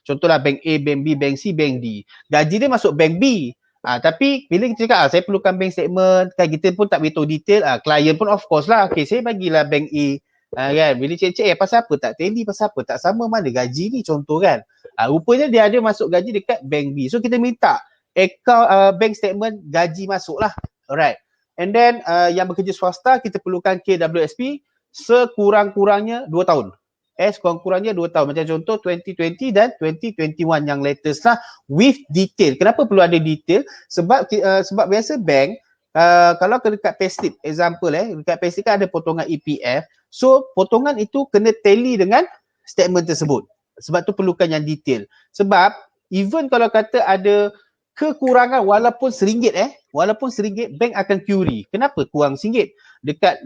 S2: contohlah bank A, bank B, bank C, bank D. Gaji dia masuk bank B. Tapi bila kita cakap saya perlukan bank statement, kan kita pun tak beritahu detail. Klien pun of course lah. Saya bagilah bank A. Kan? Bila cek-cek pasal apa tak tally, pasal apa tak sama, mana gaji ni contoh kan. Rupanya dia ada masuk gaji dekat bank B. So kita minta account bank statement gaji masuk lah. Alright. And then yang bekerja swasta kita perlukan KWSP sekurang-kurangnya 2 tahun. Sekurang-kurangnya 2 tahun. Macam contoh 2020 dan 2021 yang latest lah with detail. Kenapa perlu ada detail? Sebab biasa bank kalau dekat payslip, example dekat payslip kan ada potongan EPF. So potongan itu kena tally dengan statement tersebut. Sebab tu perlukan yang detail. Sebab even kalau kata ada kekurangan walaupun RM1, walaupun RM1, bank akan query. Kenapa kurang RM1? Dekat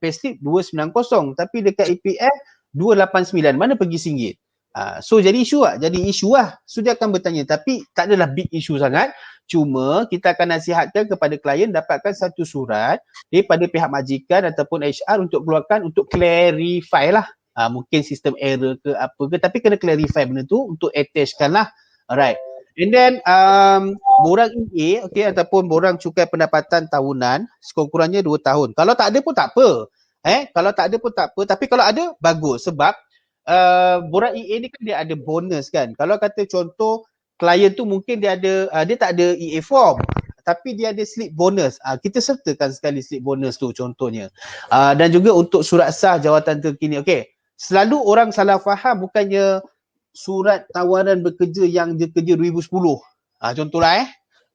S2: payslip 290, tapi dekat EPF 289. Mana pergi RM1? So jadi isu lah. So dia akan bertanya, tapi tak adalah big issue sangat. Cuma kita akan nasihatkan kepada klien dapatkan satu surat daripada pihak majikan ataupun HR untuk keluarkan, untuk clarify lah. Mungkin sistem error ke apa ke, tapi kena clarify benda tu untuk attachkan lah. Alright. And then borang EA ataupun borang cukai pendapatan tahunan sekurang-kurangnya 2 tahun. Kalau tak ada pun tak apa. Kalau tak ada pun tak apa, tapi kalau ada bagus, sebab borang EA ni kan dia ada bonus kan. Kalau kata contoh klien tu mungkin dia tak ada EA form, tapi dia ada slip bonus. Kita sertakan sekali slip bonus tu contohnya. Dan juga untuk surat sah jawatan terkini. Selalu orang salah faham bukannya surat tawaran bekerja yang dia kerja 2010. Contohlah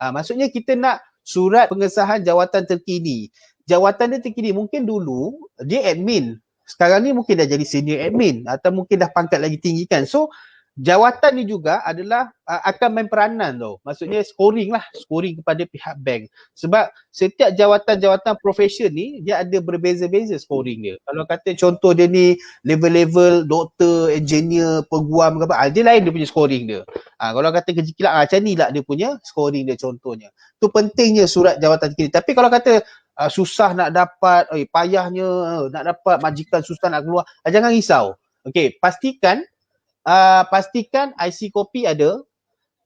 S2: Maksudnya kita nak surat pengesahan jawatan terkini. Jawatan dia terkini, mungkin dulu dia admin, sekarang ni mungkin dah jadi senior admin atau mungkin dah pangkat lagi tinggi kan. So jawatan ni juga adalah akan main peranan tau. Maksudnya scoring kepada pihak bank. Sebab setiap jawatan-jawatan profession ni dia ada berbeza-beza scoring dia. Kalau kata contoh dia ni level-level doktor, engineer, peguam ke apa, dia lain dia punya scoring dia. Kalau kata kerja kilat macam ni lah dia punya scoring dia contohnya. Tu pentingnya surat jawatan terkini. Tapi kalau kata susah nak dapat, payahnya nak dapat, majikan susah nak keluar, jangan risau. Okey, pastikan IC copy ada,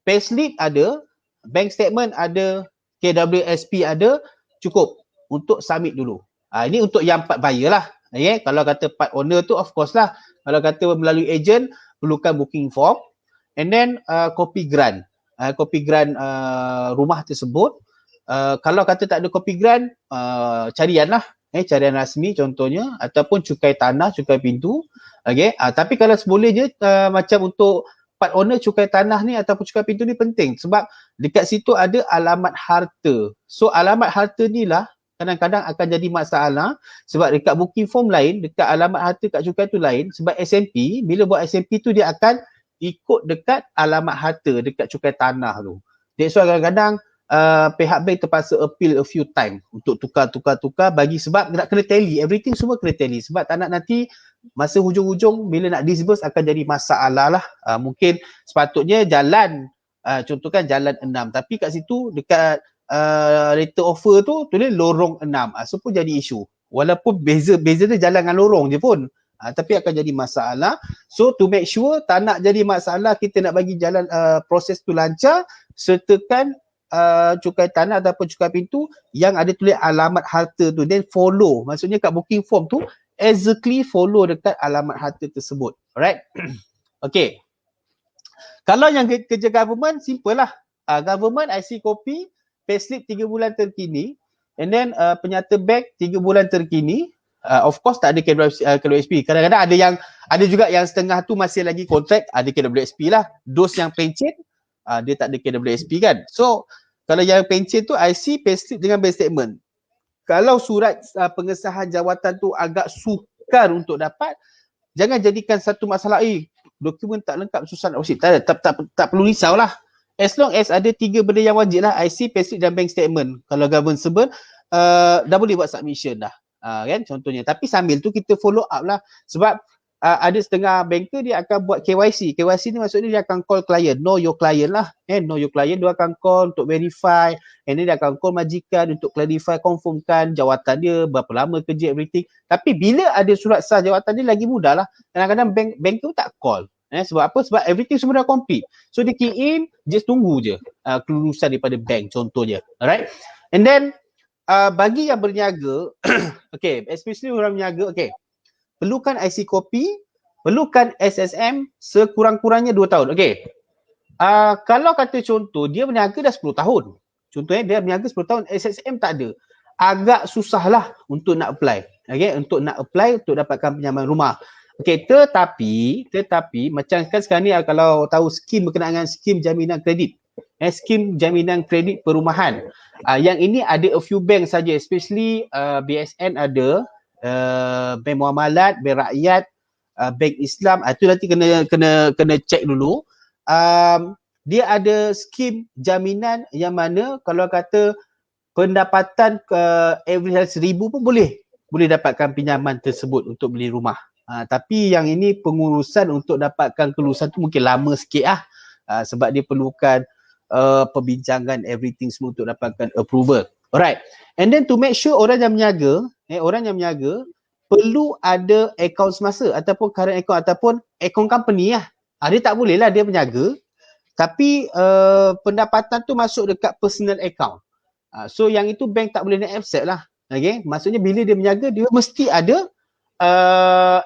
S2: payslip ada, bank statement ada, KWSP ada, cukup untuk submit dulu. Ini untuk yang part buyer lah. Okay? Kalau kata part owner tu of course lah. Kalau kata melalui agent, perlukan booking form and then copy grant. Copy grant rumah tersebut. Kalau kata tak ada copy grant, carian lah. Carian rasmi contohnya, ataupun cukai tanah, cukai pintu. Okay. Tapi kalau sebolehnya macam untuk part owner, cukai tanah ni ataupun cukai pintu ni penting sebab dekat situ ada alamat harta. So alamat harta ni lah kadang-kadang akan jadi masalah sebab dekat booking form lain, dekat alamat harta kat cukai tu lain. Sebab SMP, bila buat SMP tu dia akan ikut dekat alamat harta dekat cukai tanah tu. That's why kadang-kadang pihak bank terpaksa appeal a few time untuk tukar bagi sebab nak kena tally, everything semua kena tally sebab tak nak nanti masa hujung-hujung bila nak disburse akan jadi masalah lah. Mungkin sepatutnya jalan, contohkan jalan 6 tapi kat situ dekat letter offer tu tulis lorong 6, so pun jadi isu walaupun beza dia jalan dengan lorong je pun. Tapi akan jadi masalah. So to make sure tak nak jadi masalah, kita nak bagi jalan proses tu lancar, sertakan cukai tanah ataupun cukai pintu yang ada tulis alamat harta tu, then follow, maksudnya kat booking form tu exactly follow dekat alamat harta tersebut. Alright. Okay, kalau yang kerja government simple lah. Government IC copy, payslip 3 bulan terkini, and then penyata bank 3 bulan terkini. Of course tak ada KWSP. Kadang-kadang ada juga yang setengah tu masih lagi kontrak, ada KWSP lah. Dos yang pencen dia tak ada KWSP kan. So kalau yang pencen tu IC, payslip dengan bank statement. Kalau surat pengesahan jawatan tu agak sukar untuk dapat, jangan jadikan satu masalah, dokumen tak lengkap, susah nak receipt. Tak perlu risau lah. As long as ada 3 benda yang wajib lah, IC, payslip dan bank statement. Kalau government servant dah boleh buat submission dah. Kan contohnya. Tapi sambil tu kita follow up lah sebab ada setengah banker dia akan buat KYC. KYC ni maksudnya dia akan call client, know your client lah. Know your client, dia akan call untuk verify, and then dia akan call majikan untuk clarify, confirmkan jawatan dia, berapa lama kerja, everything. Tapi bila ada surat sah jawatan dia lagi mudah lah. Kadang-kadang banker tak call. Sebab apa? Sebab everything semua dah complete. So dia key in, just tunggu je kelulusan daripada bank contohnya. Alright. And then bagi yang berniaga, okay, especially orang berniaga, okay, perlukan IC copy, perlukan SSM sekurang-kurangnya 2 tahun. Okay. Kalau kata contoh, dia berniaga dah 10 tahun. Contohnya dia berniaga 10 tahun, SSM tak ada. Agak susah lah untuk nak apply. Okay, untuk nak apply untuk dapatkan pinjaman rumah. Okay, tetapi macam kan sekarang ni kalau tahu skim berkenaan dengan skim jaminan kredit. Skim jaminan kredit perumahan. Yang ini ada a few bank saja, especially BSN ada, Bank Muamalat, Bank Rakyat, Bank Islam. Itu nanti kena check dulu. Dia ada skim jaminan yang mana kalau kata pendapatan average 1,000 pun boleh dapatkan pinjaman tersebut untuk beli rumah. Tapi yang ini pengurusan untuk dapatkan kelulusan tu mungkin lama sikit lah. Sebab dia perlukan perbincangan everything semua untuk dapatkan approval. Alright. And then to make sure orang yang berniaga perlu ada akaun semasa ataupun current account ataupun akaun company lah. Dia tak boleh lah dia berniaga tapi pendapatan tu masuk dekat personal account. So yang itu bank tak boleh nak accept lah. Okay. Maksudnya bila dia berniaga dia mesti ada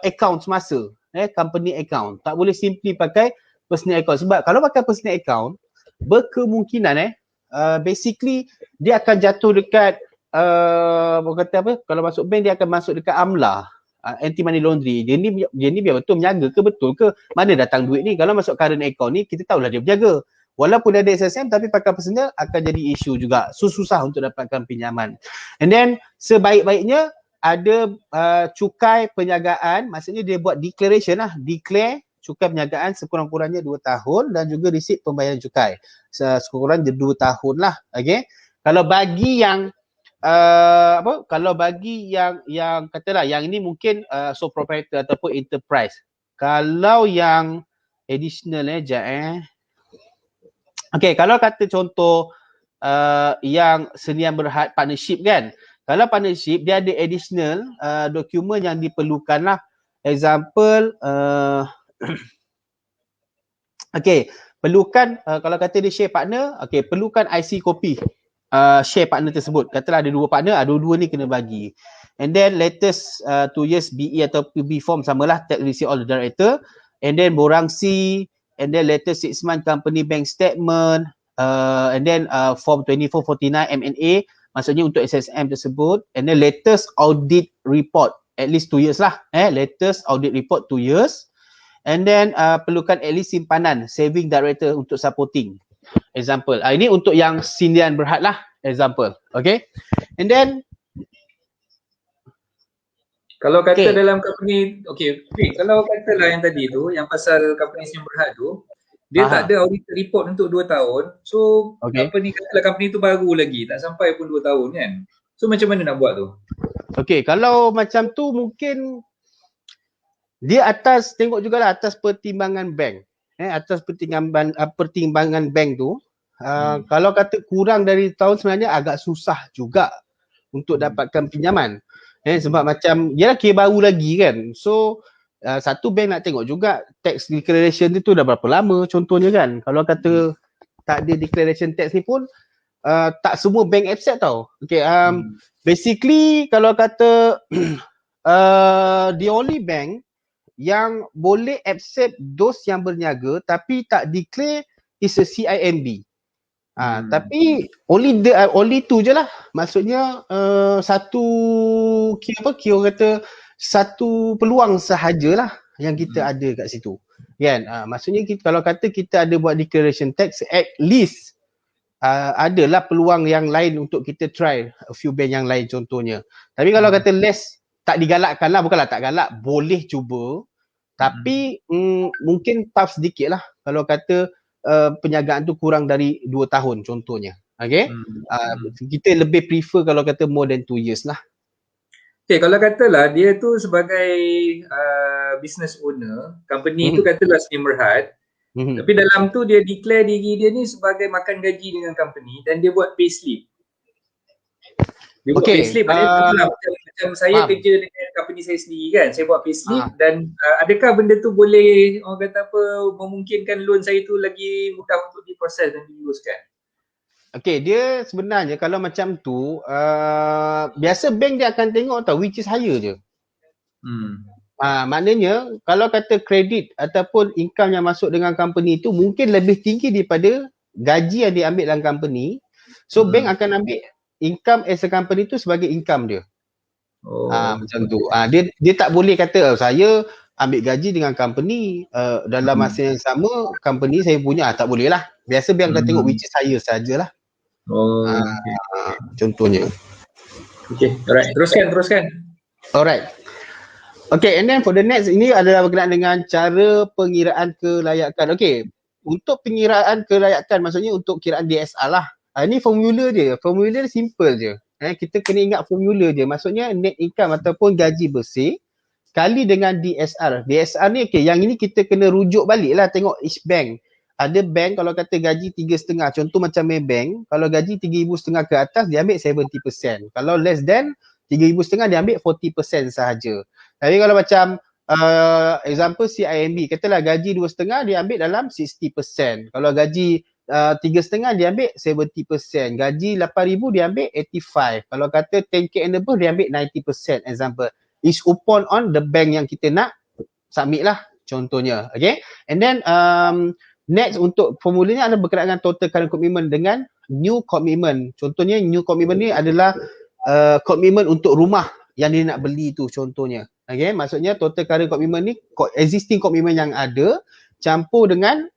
S2: account semasa. Company account. Tak boleh simply pakai personal account. Sebab kalau pakai personal account berkemungkinan basically dia akan jatuh dekat kata apa, kalau masuk bank dia akan masuk dekat AMLA, anti money laundry. Dia ni biar betul menjaga ke betul ke mana datang duit ni. Kalau masuk current account ni kita tahulah dia berjaga. Walaupun ada SSM tapi pakai personal akan jadi isu juga. So susah untuk dapatkan pinjaman. And then sebaik-baiknya ada cukai perniagaan, maksudnya dia buat declaration lah, declare cukai perniagaan sekurang-kurangnya 2 tahun dan juga resit pembayaran cukai. Sekurang-kurangnya 2 tahun lah. Okay. Kalau bagi yang kalau bagi yang katalah yang ini mungkin sole proprietor ataupun enterprise. Kalau yang additional Okay, kalau kata contoh yang senian berhad partnership kan. Kalau partnership dia ada additional dokumen yang diperlukan lah. Example okay, perlukan kalau kata dia share partner, okay, perlukan IC copy share partner tersebut. Katalah ada 2 partner, dua-dua ni kena bagi. And then latest 2 years BE atau PB form samalah, tax receipt all the director. And then borang C, and then latest 6 month company bank statement, and then form 2449 M&A, maksudnya untuk SSM tersebut. And then latest audit report, at least 2 years lah. Latest audit report 2 years. And then perlukan at least simpanan, saving director untuk supporting. Example. Ini untuk yang senian berhad lah. Example. Okay. And then
S1: kalau kata dalam company, kalau katalah yang tadi tu, yang pasal company yang berhad tu, dia tak ada audit report untuk 2 tahun. So, katalah company tu baru lagi, tak sampai pun 2 tahun kan. So, macam mana nak buat tu?
S2: Okay, kalau macam tu mungkin dia tengok jugalah atas pertimbangan bank. Atas pertimbangan bank tu, kalau kata kurang dari tahun sebenarnya agak susah juga untuk dapatkan pinjaman. Sebab macam dia kira baru lagi kan. So satu bank nak tengok juga tax declaration dia tu dah berapa lama contohnya kan. Kalau kata tak ada declaration tax ni pun tak semua bank accept tau. Okay, basically kalau kata the only bank yang boleh accept dos yang berniaga tapi tak declare is a CIMB. Tapi only tu je lah. Maksudnya satu satu peluang sahajalah yang kita ada kat situ. Kan? Maksudnya kalau kata kita ada buat declaration tax, at least adalah peluang yang lain untuk kita try a few bank yang lain contohnya. Tapi kalau kata less, tak digalakkan lah, bukanlah tak galak, boleh cuba. Tapi mungkin tough sedikit lah kalau kata perniagaan tu kurang dari 2 tahun contohnya. Okay? Kita lebih prefer kalau kata more than 2 years lah.
S1: Okay, kalau katalah dia tu sebagai business owner, company tu katalah senior berhad, tapi dalam tu dia declare diri dia ni sebagai makan gaji dengan company dan dia buat payslip. Dia buat payslip, macam saya kerja dengan company saya sendiri kan, saya buat payslip dan adakah benda tu boleh orang kata apa memungkinkan loan saya tu lagi mudah untuk diproses dan diuruskan?
S2: Okay, dia sebenarnya kalau macam tu biasa bank dia akan tengok tau which is higher je. Maknanya kalau kata kredit ataupun income yang masuk dengan company tu mungkin lebih tinggi daripada gaji yang diambil dalam company. So bank akan ambil income as a company tu sebagai income dia. Macam tu. Dia tak boleh kata saya ambil gaji dengan company dalam masa yang sama company saya punya, tak boleh lah. Biasa bank akan tengok which is higher sajalah. Contohnya.
S1: Okay, alright. Teruskan.
S2: Alright. Okay, and then for the next, ini adalah berkenaan dengan cara pengiraan kelayakan. Okay, untuk pengiraan kelayakan maksudnya untuk kiraan DSR lah. Ini formula dia. Formula dia simple je. Kita kena ingat formula je. Maksudnya net income ataupun gaji bersih kali dengan DSR. DSR ni okay, yang ini kita kena rujuk balik lah tengok each bank. Ada bank kalau kata gaji 3.5, contoh macam Maybank, kalau gaji 3,500 ke atas dia ambil 70%. Kalau less than 3,500 dia ambil 40% sahaja. Tapi kalau macam example CIMB, katalah gaji 2.5 dia ambil dalam 60%. Kalau gaji 3.5 dia ambil 70%. Gaji 8,000 dia ambil 85%. Kalau kata 10k and above dia ambil 90%. Example. Is upon on the bank yang kita nak submit lah contohnya. Okay. And then next untuk formulanya adalah berkenaan dengan total current commitment dengan new commitment. Contohnya new commitment ni adalah commitment untuk rumah yang dia nak beli tu contohnya. Okay, maksudnya total current commitment ni existing commitment yang ada campur dengan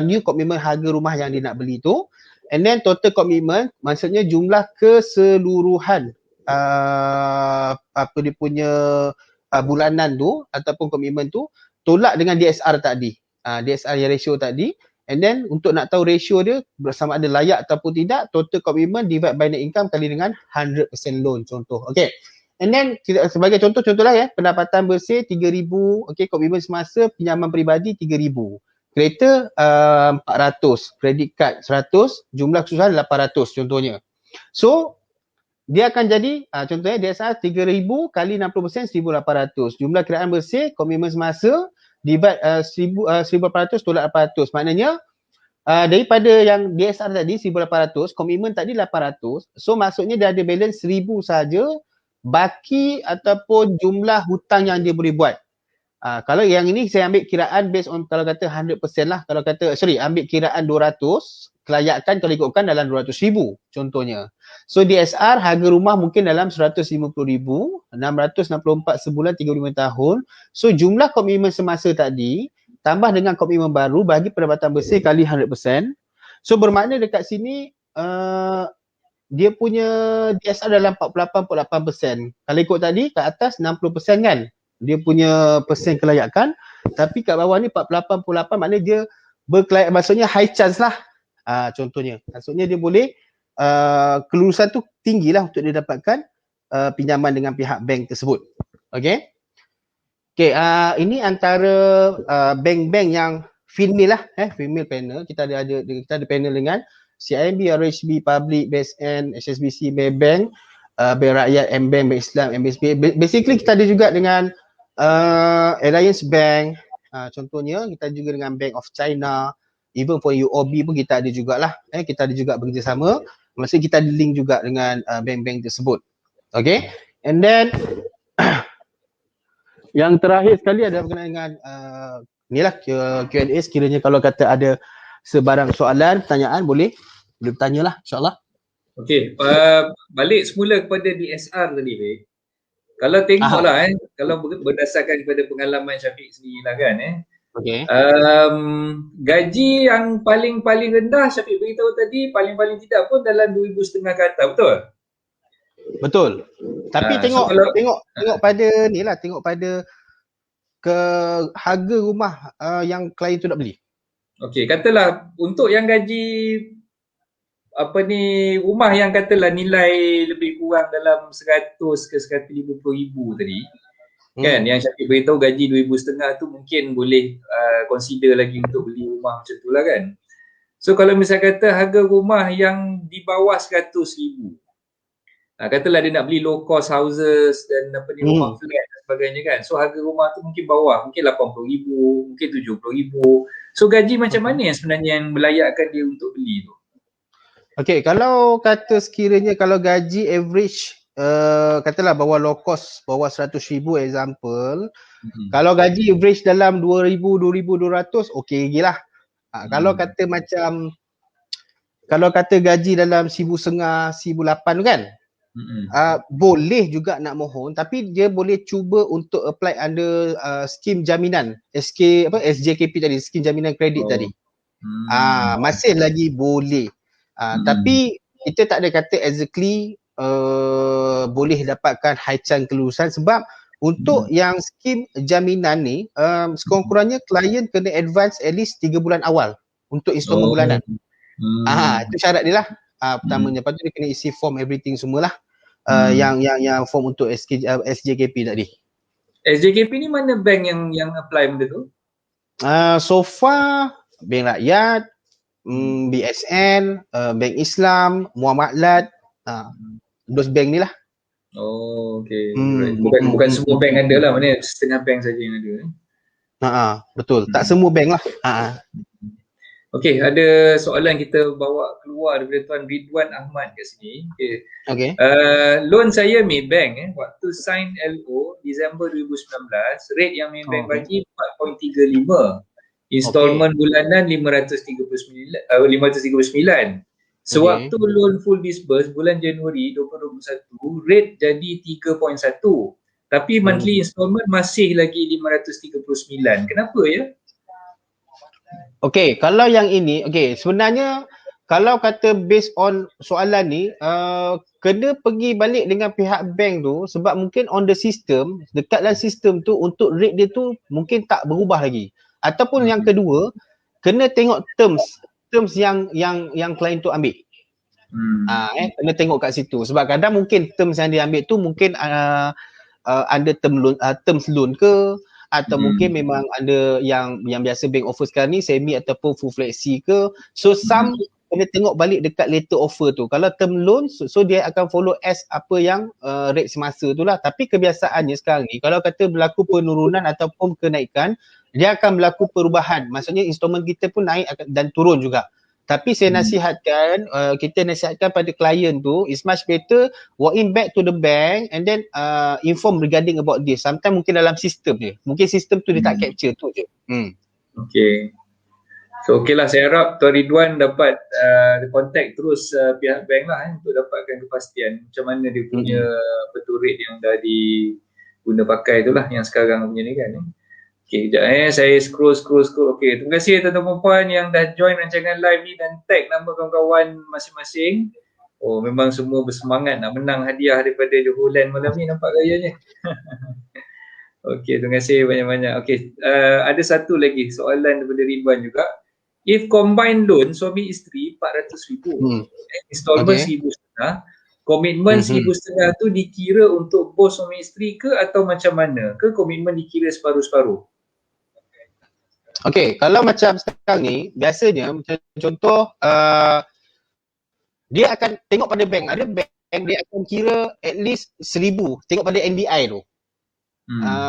S2: new commitment harga rumah yang dia nak beli tu, and then total commitment maksudnya jumlah keseluruhan apa dia punya bulanan tu ataupun komitmen tu tolak dengan DSR tadi. DSR yang ratio tadi, and then untuk nak tahu ratio dia bersama ada layak ataupun tidak, total commitment divide by net income kali dengan 100% loan contoh. Okay. And then sebagai contohlah ya, pendapatan bersih 3,000, okay, komitmen semasa pinjaman peribadi 3,000. Kereta 400, kredit kad 100, jumlah keseluruhan 800 contohnya. So dia akan jadi contohnya DSR 3,000 kali 60% 1,800. Jumlah kiraan bersih komitmen semasa divide 1,800 tolak 800. Maknanya daripada yang DSR tadi 1,800, komitmen tadi 800. So maksudnya dia ada balance 1,000 saja baki ataupun jumlah hutang yang dia boleh buat. Kalau yang ini saya ambil kiraan based on kalau kata 100% lah. Kalau kata ambil kiraan 200, kelayakan kalau ikutkan dalam 200,000 contohnya. So DSR harga rumah mungkin dalam 150,000, 664 sebulan 35 tahun. So jumlah komitmen semasa tadi tambah dengan komitmen baru bagi pendapatan bersih kali 100%. So bermakna dekat sini dia punya DSR dalam 48.8%. Kalau ikut tadi kat atas 60% kan dia punya persen kelayakan, tapi kat bawah ni 48.8 maknanya dia berkelayakan, maksudnya high chance lah. Contohnya maksudnya dia boleh kelulusan tu tinggi lah untuk dia dapatkan pinjaman dengan pihak bank tersebut. Okay. Okay, ini antara bank-bank yang female lah, female panel. Kita ada panel dengan CIMB, RHB, Public, BSN, HSBC, Maybank, Bank Rakyat, MBank, Bank Islam, MBSP. Basically kita ada juga dengan Alliance Bank, contohnya kita juga dengan Bank of China, even for UOB pun kita ada jugalah. Kita ada juga bekerjasama. Maksudnya kita ada link juga dengan bank-bank tersebut. Okay. And then yang terakhir sekali ada berkenaan dengan ni lah Q&A. Sekiranya kalau kata ada sebarang soalan, pertanyaan boleh bertanya lah, insyaAllah.
S1: Okey, balik semula kepada DSR tadi, Bek. Kalau tengoklah kalau berdasarkan kepada pengalaman Syafiq sendiri lah kan
S2: okey.
S1: Gaji yang paling rendah Syafiq beritahu tadi paling tidak pun dalam 2,500 ke atas, betul?
S2: Betul. Tapi tengok pada ni lah, tengok pada ke harga rumah yang klien tu nak beli. Okey,
S1: katalah untuk yang gaji rumah yang katalah nilai lebih kurang dalam 100 ke 150,000 tadi. Kan yang Syafiq beritahu gaji 2,500 tu mungkin boleh consider lagi untuk beli rumah macam tu lah kan. So kalau misal kata harga rumah yang di bawah 100,000, katalah dia nak beli low cost houses dan rumah flat dan sebagainya kan. So harga rumah tu mungkin bawah, mungkin 80,000, mungkin 70,000. So gaji macam mana yang sebenarnya yang melayakkan dia untuk beli tu?
S2: Okey, kalau kata sekiranya kalau gaji average katalah bawah low cost, bawah 100,000 example, kalau gaji average dalam 2,000, 2,200 okey lagi lah. Kalau kata macam kalau kata gaji dalam 1,500, 1,800 kan, boleh juga nak mohon, tapi dia boleh cuba untuk apply under skim jaminan SJKP tadi, skim jaminan kredit tadi. Masih lagi boleh. Tapi kita tak ada kata exactly boleh dapatkan high chance kelulusan, sebab untuk yang skim jaminan ni sekurang-kurangnya klien kena advance at least 3 bulan awal untuk installment bulanan. Itu syarat dia lah. Pertamanya, lepas tu dia kena isi form everything semualah. Yang form untuk SJKP tadi.
S1: SJKP ni mana bank yang apply benda tu?
S2: So far Bank Rakyat, BSN, Bank Islam, Muamalat, those bank ni lah.
S1: Oh, okay. Bukan semua bank ada lah, mana setengah bank saja yang ada.
S2: Betul. Tak semua bank lah.
S1: Okey, ada soalan kita bawa keluar daripada Tuan Ridwan Ahmad kat sini.
S2: Okey.
S1: Loan saya Maybank waktu sign LO Disember 2019, rate yang Maybank bagi 4.35. Installment bulanan 539. Sewaktu loan full disburse bulan Januari 2021, rate jadi 3.1. Tapi monthly installment masih lagi 539. Kenapa ya?
S2: Okay, kalau yang ini, okay, sebenarnya kalau kata based on soalan ni, kena pergi balik dengan pihak bank tu sebab mungkin on the system, dekat dalam sistem tu untuk rate dia tu mungkin tak berubah lagi. Ataupun yang kedua, kena tengok terms yang klien tu ambil. Kena tengok kat situ sebab kadang mungkin terms yang dia ambil tu mungkin under terms loan ke, atau mungkin memang ada yang biasa bank offer sekarang ni semi ataupun full flexi ke. So some kena tengok balik dekat letter offer tu. Kalau term loan so dia akan follow as apa yang rate semasa tu lah. Tapi kebiasaannya sekarang ni kalau kata berlaku penurunan ataupun kenaikan, dia akan berlaku perubahan. Maksudnya installment kita pun naik dan turun juga. Tapi saya nasihatkan, kita nasihatkan pada klien tu, it's much better walk in back to the bank and then inform regarding about this. Sometimes mungkin dalam sistem je. Mungkin sistem tu dia tak capture tu je.
S1: Okay. So okay lah, saya harap Tuan Ridwan dapat contact terus pihak bank lah untuk dapatkan kepastian macam mana dia punya betul rate yang dah diguna pakai tu lah yang sekarang punya ni kan. Okay, sekejap saya scroll. Okay, terima kasih tuan-tuan dan puan yang dah join rancangan live ni dan tag nama kawan-kawan masing-masing. Oh, memang semua bersemangat nak menang hadiah daripada Johor malam ni, nampak gayanya. Okay, terima kasih banyak-banyak. Okay, ada satu lagi soalan daripada Ridwan juga. If combined loan suami isteri 400,000, installment 1,500, komitmen 1,500 tu dikira untuk bos suami isteri ke atau macam mana? Ke komitmen dikira separuh-separuh?
S2: Okay, kalau macam sekarang ni, biasanya macam contoh, dia akan tengok pada bank. Ada bank dia akan kira at least 1,000, tengok pada NBI tu.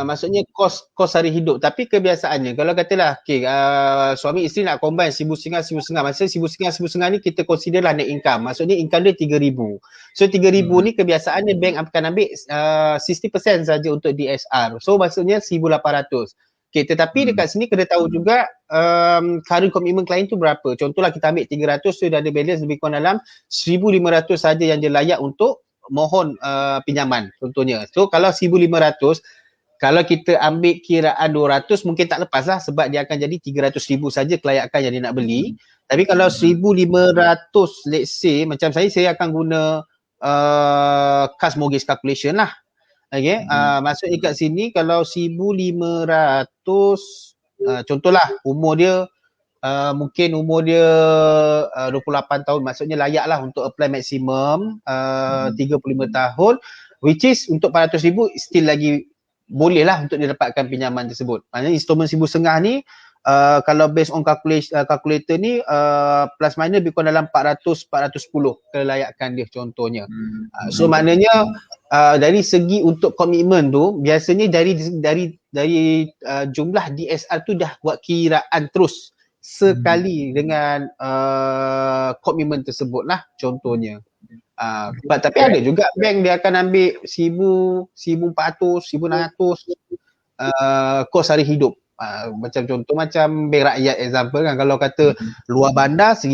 S2: Maksudnya kos hari hidup. Tapi kebiasaannya, kalau katalah, okay, suami isteri nak combine 1,500, maksudnya 1,500 ni kita consider lah net income. Maksudnya income dia 3,000. So 3,000 ni kebiasaannya bank akan ambil 60% saja untuk DSR. So maksudnya 1,800. Okay, tetapi dekat sini kena tahu juga current commitment client tu berapa. Contohlah kita ambil 300, so dah ada balance lebih kurang dalam 1,500 saja yang dia layak untuk mohon pinjaman contohnya. So kalau 1,500, kalau kita ambil kiraan 200 mungkin tak lepas lah sebab dia akan jadi 300,000 saja kelayakan yang dia nak beli. Tapi kalau 1,500, let's say macam saya akan guna cash mortgage calculation lah. Okay, maksudnya kat sini kalau 1,500, contohlah umur dia mungkin umur dia 28 tahun, maksudnya layak lah untuk apply maksimum 35 tahun, which is untuk 400,000 still lagi boleh lah untuk dia dapatkan pinjaman tersebut. Maksudnya installment 1,500 ni kalau based on calculator ni plus minus lebih kurang dalam 400-410 kelayakan dia contohnya. So maknanya dari segi untuk komitmen tu biasanya dari jumlah DSR tu dah buat kiraan terus sekali dengan komitmen tersebut lah contohnya. Tapi ada juga bank dia akan ambil 1,400, 1,600 kos hari hidup. Macam contoh macam bank rakyat example kan, kalau kata luar bandar 1,000,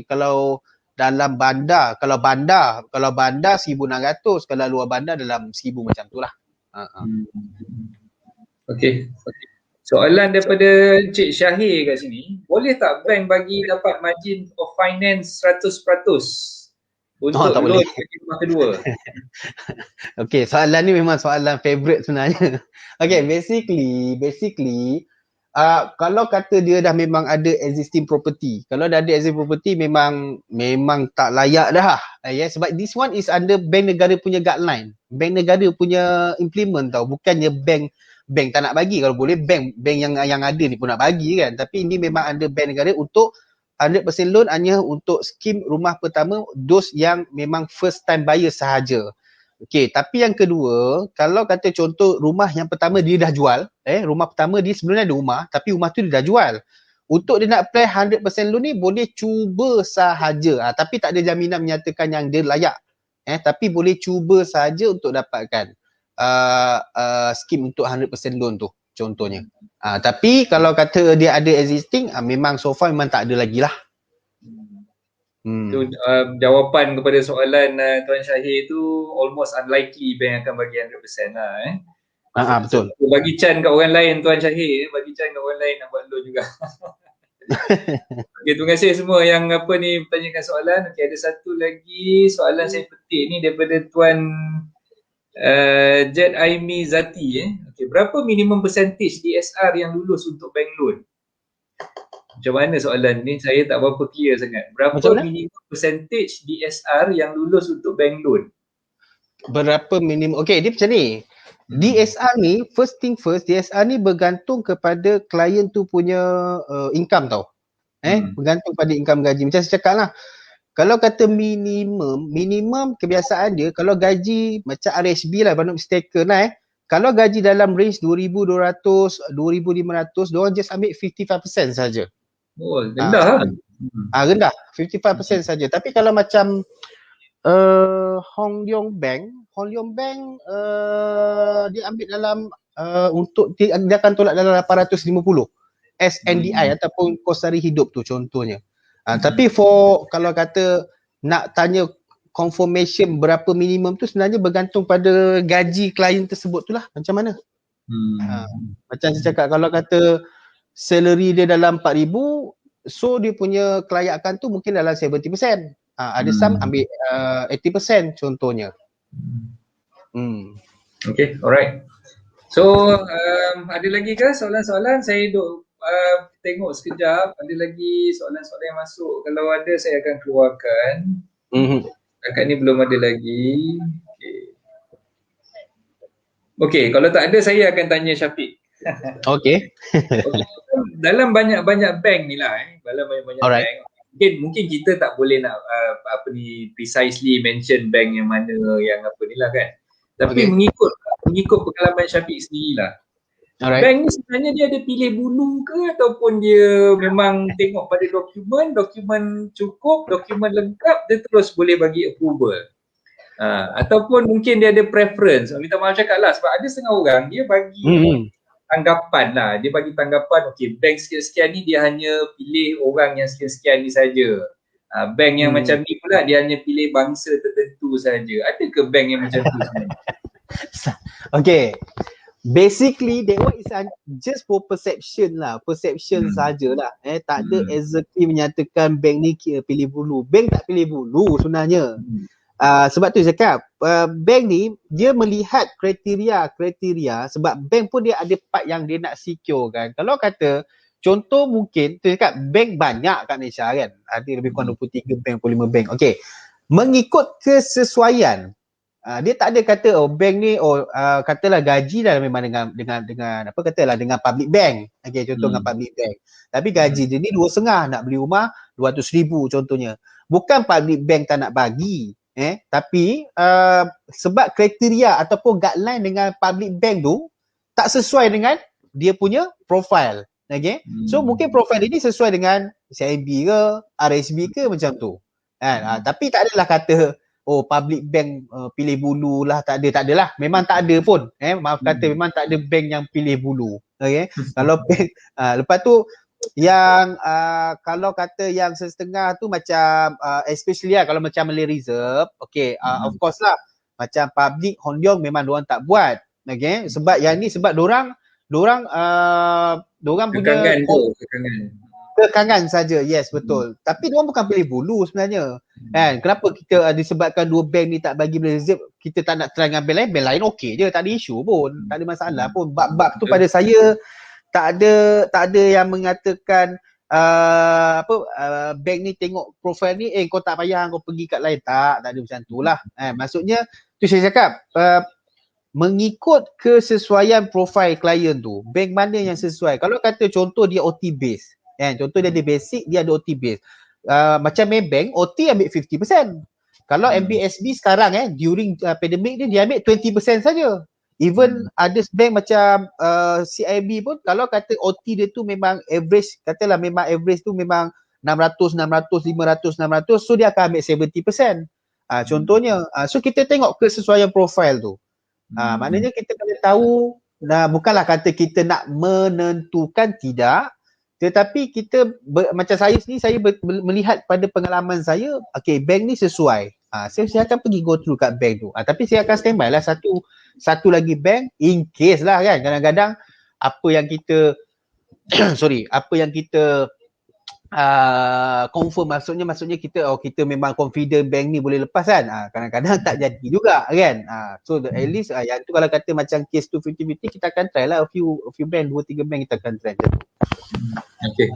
S2: kalau dalam bandar, kalau bandar 1,600, kalau luar bandar dalam 1,000 macam tu lah.
S1: Okay. Soalan daripada Encik Syahir kat sini, boleh tak bank bagi dapat margin of finance 100% untuk loan bagi rumah kedua?
S2: Okay, soalan ni memang soalan favourite sebenarnya. Okay, basically kalau kata dia dah memang ada existing property, kalau dah ada existing property memang tak layak dah. Sebab this one is under bank negara punya guideline. Bank negara punya implement tau, bukannya bank tak nak bagi. Kalau boleh bank yang ada ni pun nak bagi kan. Tapi ini memang under bank negara untuk 100% loan hanya untuk skim rumah pertama, those yang memang first time buyer sahaja. Okey, tapi yang kedua, kalau kata contoh rumah yang pertama dia dah jual, rumah pertama dia sebenarnya ada rumah, tapi rumah tu dia dah jual. Untuk dia nak apply 100% loan ni boleh cuba sahaja, tapi tak ada jaminan menyatakan yang dia layak. Tapi boleh cuba sahaja untuk dapatkan skim untuk 100% loan tu contohnya. Tapi kalau kata dia ada existing, memang so far memang tak ada lagi lah.
S1: So, jawapan kepada soalan Tuan Syahir tu almost unlikely bank akan bagi 100% lah.
S2: Betul.
S1: So, bagi can kat orang lain Tuan Syahir, bagi can kat orang lain nak buat loan juga. Okay, terima kasih semua yang bertanyakan soalan. Okay, ada satu lagi soalan saya petik ni daripada Tuan Jed Aimi Zati. Okay, berapa minimum percentage DSR yang lulus untuk bank loan? Macam mana soalan ni? Saya tak berapa clear sangat. Berapa minimum percentage DSR yang lulus untuk bank loan?
S2: Berapa minimum? Okay, dia macam ni. DSR ni, first thing first, DSR ni bergantung kepada klien tu punya income tau. Bergantung pada income gaji. Macam saya cakap lah, kalau kata minimum kebiasaan dia, kalau gaji macam RHB lah, Bandung Staker lah kalau gaji dalam range 2,200, 2,500, diorang just ambil 55% saja.
S1: Oh, rendah lah.
S2: Rendah, 55% saja. Tapi kalau macam Hong Leong Bank dia ambil dalam untuk dia akan tolak dalam 850 SNDI ataupun kos sehari hidup tu contohnya. Tapi kalau kata nak tanya confirmation berapa minimum tu sebenarnya bergantung pada gaji klien tersebut tu lah macam mana. Macam saya cakap, kalau kata salary dia dalam 4,000, so dia punya kelayakan tu mungkin dalam 70%. Ada some ambil 80% contohnya.
S1: Okay, alright. So, ada lagi ke soalan-soalan? Saya duk tengok sekejap. Ada lagi soalan-soalan yang masuk. Kalau ada, saya akan keluarkan. Dekat ni belum ada lagi. Okay, kalau tak ada, saya akan tanya Syafiq.
S2: Okay.
S1: Dalam banyak-banyak bank ni lah. Dalam banyak-banyak bank. Mungkin kita tak boleh nak precisely mention bank yang mana yang ni lah kan. Tapi mengikut pengalaman Syafiq sendirilah. Bank ni sebenarnya dia ada pilih bulu ke ataupun dia memang tengok pada dokumen cukup, dokumen lengkap, dia terus boleh bagi approval. Ataupun mungkin dia ada preference. Minta maaf cakap lah, sebab ada setengah orang dia bagi tanggapan lah. Dia bagi tanggapan, okay, bank sekian-sekian ni dia hanya pilih orang yang sekian-sekian ni saja. Bank yang macam ni pula dia hanya pilih bangsa tertentu saja. Ada ke bank yang macam tu sebenarnya?
S2: Okay. Basically, that one is just for perception lah. Perception sajalah. Tak ada exactly menyatakan bank ni pilih bulu. Bank tak pilih bulu sebenarnya. Sebab tu saya cakap, bank ni dia melihat kriteria sebab bank pun dia ada part yang dia nak secure kan. Kalau kata contoh mungkin tu cakap bank banyak kat Malaysia kan. Ada lebih kurang 23 bank, 25 bank. Okey. Mengikut kesesuaian. Dia tak ada kata bank ni katalah gaji dah memang dengan apa katalah dengan public bank. Okey, contoh dengan public bank. Tapi gaji dia ni 2.5, nak beli rumah 200,000 contohnya. Bukan public bank tak nak bagi. Tapi sebab kriteria ataupun guideline dengan public bank tu tak sesuai dengan dia punya profile. Okay? So mungkin profile ini sesuai dengan CIMB ke, RSB ke macam tu. Tapi tak adalah kata public bank pilih bulu lah, tak adalah. Memang tak ada pun. Maaf kata memang tak ada bank yang pilih bulu. Okay? Kalau bank lepas tu yang kalau kata yang setengah tu macam especially lah kalau macam Malay Reserve, okay, of course lah macam public Hong Leong memang diorang tak buat. Okay? Sebab yang ni sebab diorang punya kekangan saja. Yes, betul. Tapi diorang bukan pilih bulu sebenarnya. Kan? Kenapa kita disebabkan dua bank ni tak bagi Malay Reserve, kita tak nak try dengan bank lain okey je, tak ada isu pun, tak ada masalah pun. Bab tu pada saya tak ada yang mengatakan bank ni tengok profil ni kau tak payah kau pergi kat lain, tak ada macam tu lah. Maksudnya tu saya cakap mengikut kesesuaian profil klien tu, bank mana yang sesuai. Kalau kata contoh dia OT base, contoh dia ada basic, dia ada OT base, macam Maybank OT ambil 50%. Kalau MBSB sekarang during pandemic dia ambil 20% saja. Even ada bank macam CIB pun kalau kata OT dia tu memang average, katalah memang average tu memang 600, 500, 600, so dia akan ambil 70%. Contohnya. So kita tengok kesesuaian profil tu. Maknanya kita kena tahu, bukanlah kata kita nak menentukan, tidak. Tetapi kita macam saya sendiri, saya melihat pada pengalaman saya, okay, bank ni sesuai. Saya akan pergi go through kat bank tu. Tapi saya akan standby lah satu lagi bank in case lah kan. Kadang-kadang apa yang kita apa yang kita confirm, maksudnya kita kita memang confident bank ni boleh lepas kan. Kadang-kadang tak jadi juga kan. So at least yang tu kalau kata macam case tu 50-50, kita akan try lah a few bank, 2-3 bank kita akan try.
S1: Okey.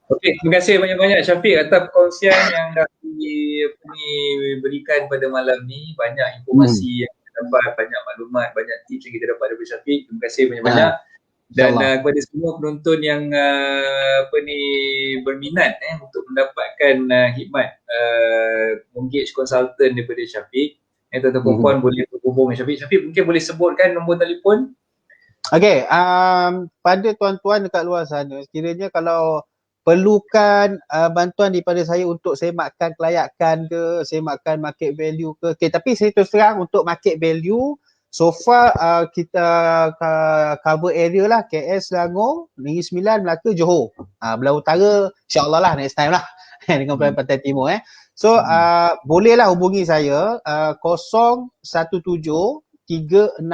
S1: Okey, terima kasih banyak-banyak Syafiq atas perkongsian yang dah diberikan pada malam ni. Banyak informasi yang kita dapat, banyak maklumat, banyak tips yang kita dapat daripada Syafiq. Terima kasih banyak-banyak. Dan kepada semua penonton yang berminat untuk mendapatkan khidmat mortgage consultant daripada Syafiq, tuan-tuan perempuan boleh berhubung dengan Syafiq. Syafiq mungkin boleh sebutkan nombor telefon.
S2: Okey, pada tuan-tuan dekat luar sana, sekiranya kalau perlukan bantuan daripada saya untuk semakkan kelayakan ke, semakkan market value ke. Okay, tapi saya terus terang untuk market value, so far kita cover area lah KS, Selangor, Negeri Sembilan, Melaka, Johor. Belah Utara insyaAllah lah next time lah dengan Pantai Timur. So bolehlah hubungi saya 017 364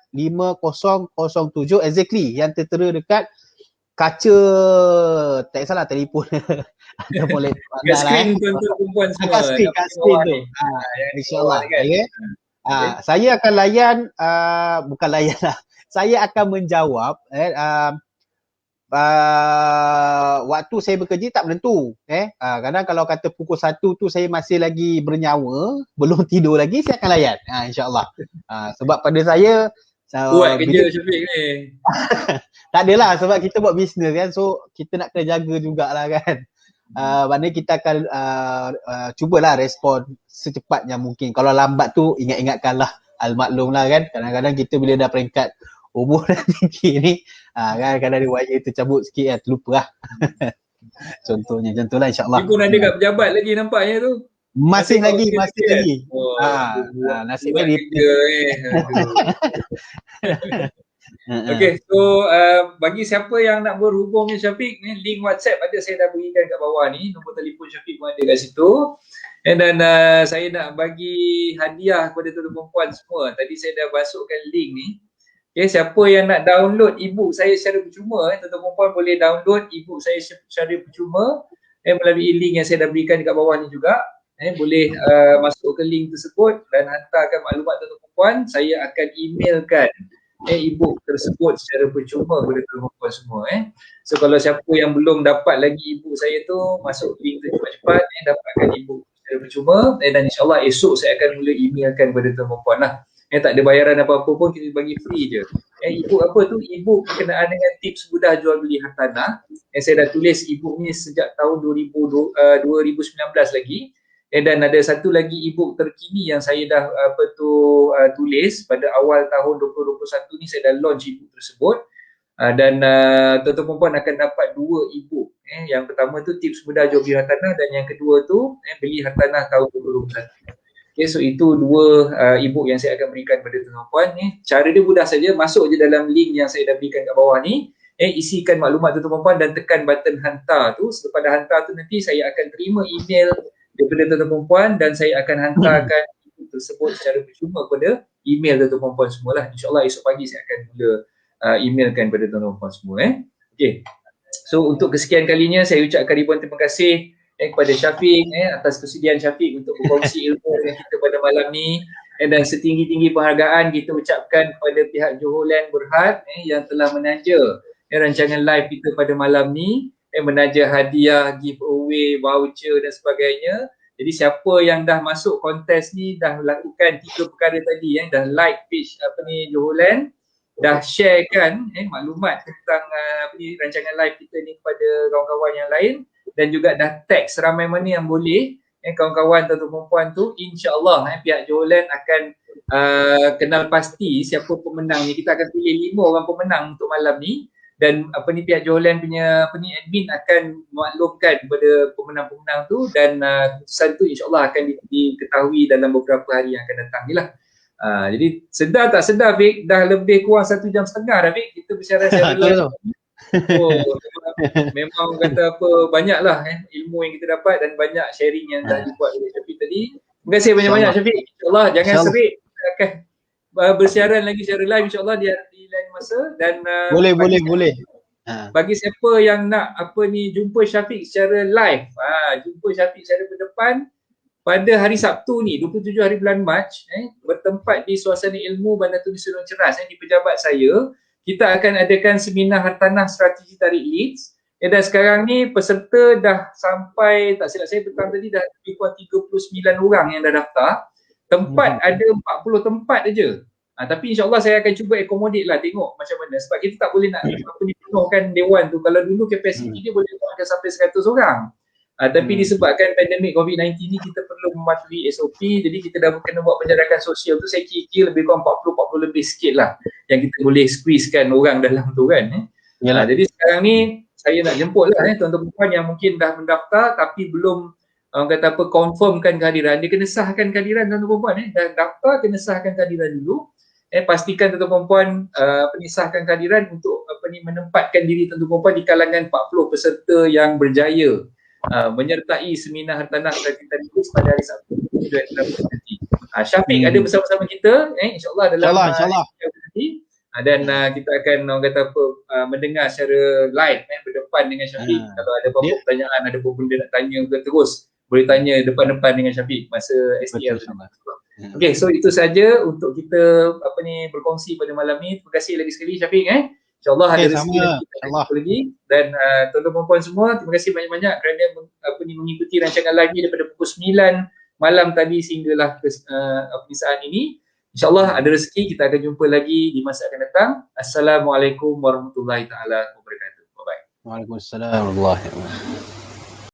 S2: 5007 exactly yang tertera dekat kaca, tak salah telefon atau boleh
S1: skrin tuan-tuan perempuan semua
S2: kat skrin tu. InsyaAllah. Saya akan layan, bukan layan lah, saya akan menjawab waktu saya bekerja tak menentu. Kadang kalau kata pukul 1 tu saya masih lagi bernyawa, belum tidur lagi, saya akan layan insyaAllah. Sebab pada saya
S1: buat kerja Syafiq ni.
S2: Tak adalah, sebab kita buat bisnes kan, so kita nak kena jaga jugalah kan. Maknanya kita akan cubalah respon secepatnya mungkin. Kalau lambat tu ingat-ingatkanlah, al-maklum lah kan. Kadang-kadang kita bila dah peringkat umur dah tinggi ni, kan kadang-kadang wire tercabut sikit kan, terlupa lah. Contohnya macam tu lah, insyaAllah.
S1: Dia pun ada kat pejabat lagi nampaknya tu.
S2: Masih lagi. Nasib baik dia.
S1: Okey, so bagi siapa yang nak berhubung dengan Syafiq ni, link WhatsApp ada saya dah berikan kat bawah ni, nombor telefon Syafiq pun ada kat situ. Dan saya nak bagi hadiah kepada tuan-tuan perempuan semua. Tadi saya dah masukkan link ni. Okay, siapa yang nak download e-book saya secara percuma, tuan-tuan perempuan boleh download e-book saya secara percuma melalui link yang saya dah berikan dekat bawah ni juga. Boleh masuk ke link tersebut dan hantarkan maklumat tuan-tuan perempuan. Saya akan emailkan e-book tersebut secara percuma kepada tuan-tuan perempuan semua. So kalau siapa yang belum dapat lagi e-book saya tu, masuk link tu cepat-cepat, dapatkan e-book secara percuma, dan insyaAllah esok saya akan mula emailkan kepada tuan-tuan perempuan lah. Tak ada bayaran apa-apa pun, kita bagi free je. E-book apa tu? E-book berkenaan dengan tips mudah jual beli hartanah. Saya dah tulis e-book ni sejak tahun 2019 lagi. Dan ada satu lagi e-book terkini yang saya dah tulis pada awal tahun 2021 ni, saya dah launch e-book tersebut. Dan tuan-tuan perempuan akan dapat 2 e-book. Yang pertama tu tips mudah jual beli hartanah, dan yang kedua tu beli hartanah tahun 2021. So itu 2 e-book yang saya akan berikan kepada tuan-tuan perempuan ni. Cara dia mudah saja, masuk je dalam link yang saya dah berikan kat bawah ni. Isikan maklumat tuan-tuan perempuan dan tekan button hantar tu. Selepas dah hantar tu, nanti saya akan terima email daripada tuan-tuan perempuan dan saya akan hantarkan e-book tersebut secara percuma kepada email tuan-tuan perempuan semualah. InsyaAllah esok pagi saya akan mula emailkan kepada tuan-tuan perempuan semua. Okay. So untuk kesekian kalinya saya ucapkan ribuan terima kasih kepada Syafiq atas kesediaan Syafiq untuk berkongsi ilmu dengan kita pada malam ni, dan setinggi-tinggi penghargaan kita ucapkan kepada pihak Johor Land Berhad yang telah menaja rancangan live kita pada malam ni, menaja hadiah, giveaway, voucher dan sebagainya. Jadi siapa yang dah masuk kontes ni, dah lakukan 3 perkara tadi, dah like page Johor Land, dah sharekan maklumat tentang rancangan live kita ni kepada kawan-kawan yang lain, dan juga dah tag seramai mana yang boleh kawan-kawan tuan-tuan perempuan tu, insya-Allah pihak Johor Land akan kenal pasti siapa pemenang ni. Kita akan pilih 5 orang pemenang untuk malam ni, dan pihak Johor Land punya admin akan maklumkan kepada pemenang-pemenang tu, dan keputusan tu insya-Allah akan diketahui dalam beberapa hari yang akan datang ni lah. Jadi sedar tak sedar Fik, dah lebih kurang 1 jam setengah dah Fik kita bersiaran secara live. Memang kata apa, banyaklah ilmu yang kita dapat dan banyak sharing yang dah dibuat oleh Syafiq tadi. Terima kasih banyak-banyak Syafiq. InsyaAllah jangan serik, kita akan bersiaran lagi secara live insyaAllah di lain masa. Dan
S2: boleh.
S1: Bagi siapa yang nak jumpa Syafiq secara live, jumpa Syafiq secara berdepan pada hari Sabtu ni 27 hari bulan Mac, bertempat di Suasana Ilmu Bandar Tun Sulong Ceras di pejabat saya. Kita akan adakan seminar hartanah strategi tarik leads. Dan sekarang ni peserta dah sampai, tak silap saya petang tadi dah lebih kurang 39 orang yang dah daftar. Tempat ada 40 tempat aja. Tapi insyaAllah saya akan cuba accommodate lah, tengok macam mana. Sebab kita tak boleh nak penuhkan dewan tu. Kalau dulu kapasiti dia boleh ada sampai 100 orang. Tapi disebabkan pandemik COVID-19 ni kita perlu mematuhi SOP, jadi kita dah kena buat penjarakan sosial tu. Saya kira lebih kurang 40 lebih sikit lah yang kita boleh squeezekan orang dalam tu kan. Jadi sekarang ni saya nak jemput lah tuan-tuan puan yang mungkin dah mendaftar tapi belum confirmkan kehadiran. Dia kena sahkan kehadiran tuan-tuan puan. Dah daftar kena sahkan kehadiran dulu. Pastikan tuan-tuan puan sahkan kehadiran untuk menempatkan diri tuan-tuan puan di kalangan 40 peserta yang berjaya menyertai seminar hartanah strategi tarik leads pada hari Sabtu nanti. Syafiq ada bersama-sama kita insya-Allah dalam nanti. Dan kita akan mendengar secara live berdepan dengan Syafiq. Kalau ada apa-apa pertanyaan, ada apa-apa benda nak tanya terus boleh tanya depan-depan dengan Syafiq masa STL. Okey, so itu saja untuk kita berkongsi pada malam ni. Terima kasih lagi sekali Syafiq. InsyaAllah ada rezeki lagi. Dan tuan-tuan puan semua, terima kasih banyak-banyak kerana mengikuti rancangan lagi daripada pukul 9 malam tadi sehinggalah saat ini. InsyaAllah ada rezeki, kita akan jumpa lagi di masa akan datang. Assalamualaikum warahmatullahi taala wabarakatuh. Bye-bye.
S2: Waalaikumsalam warahmatullahi wabarakatuh.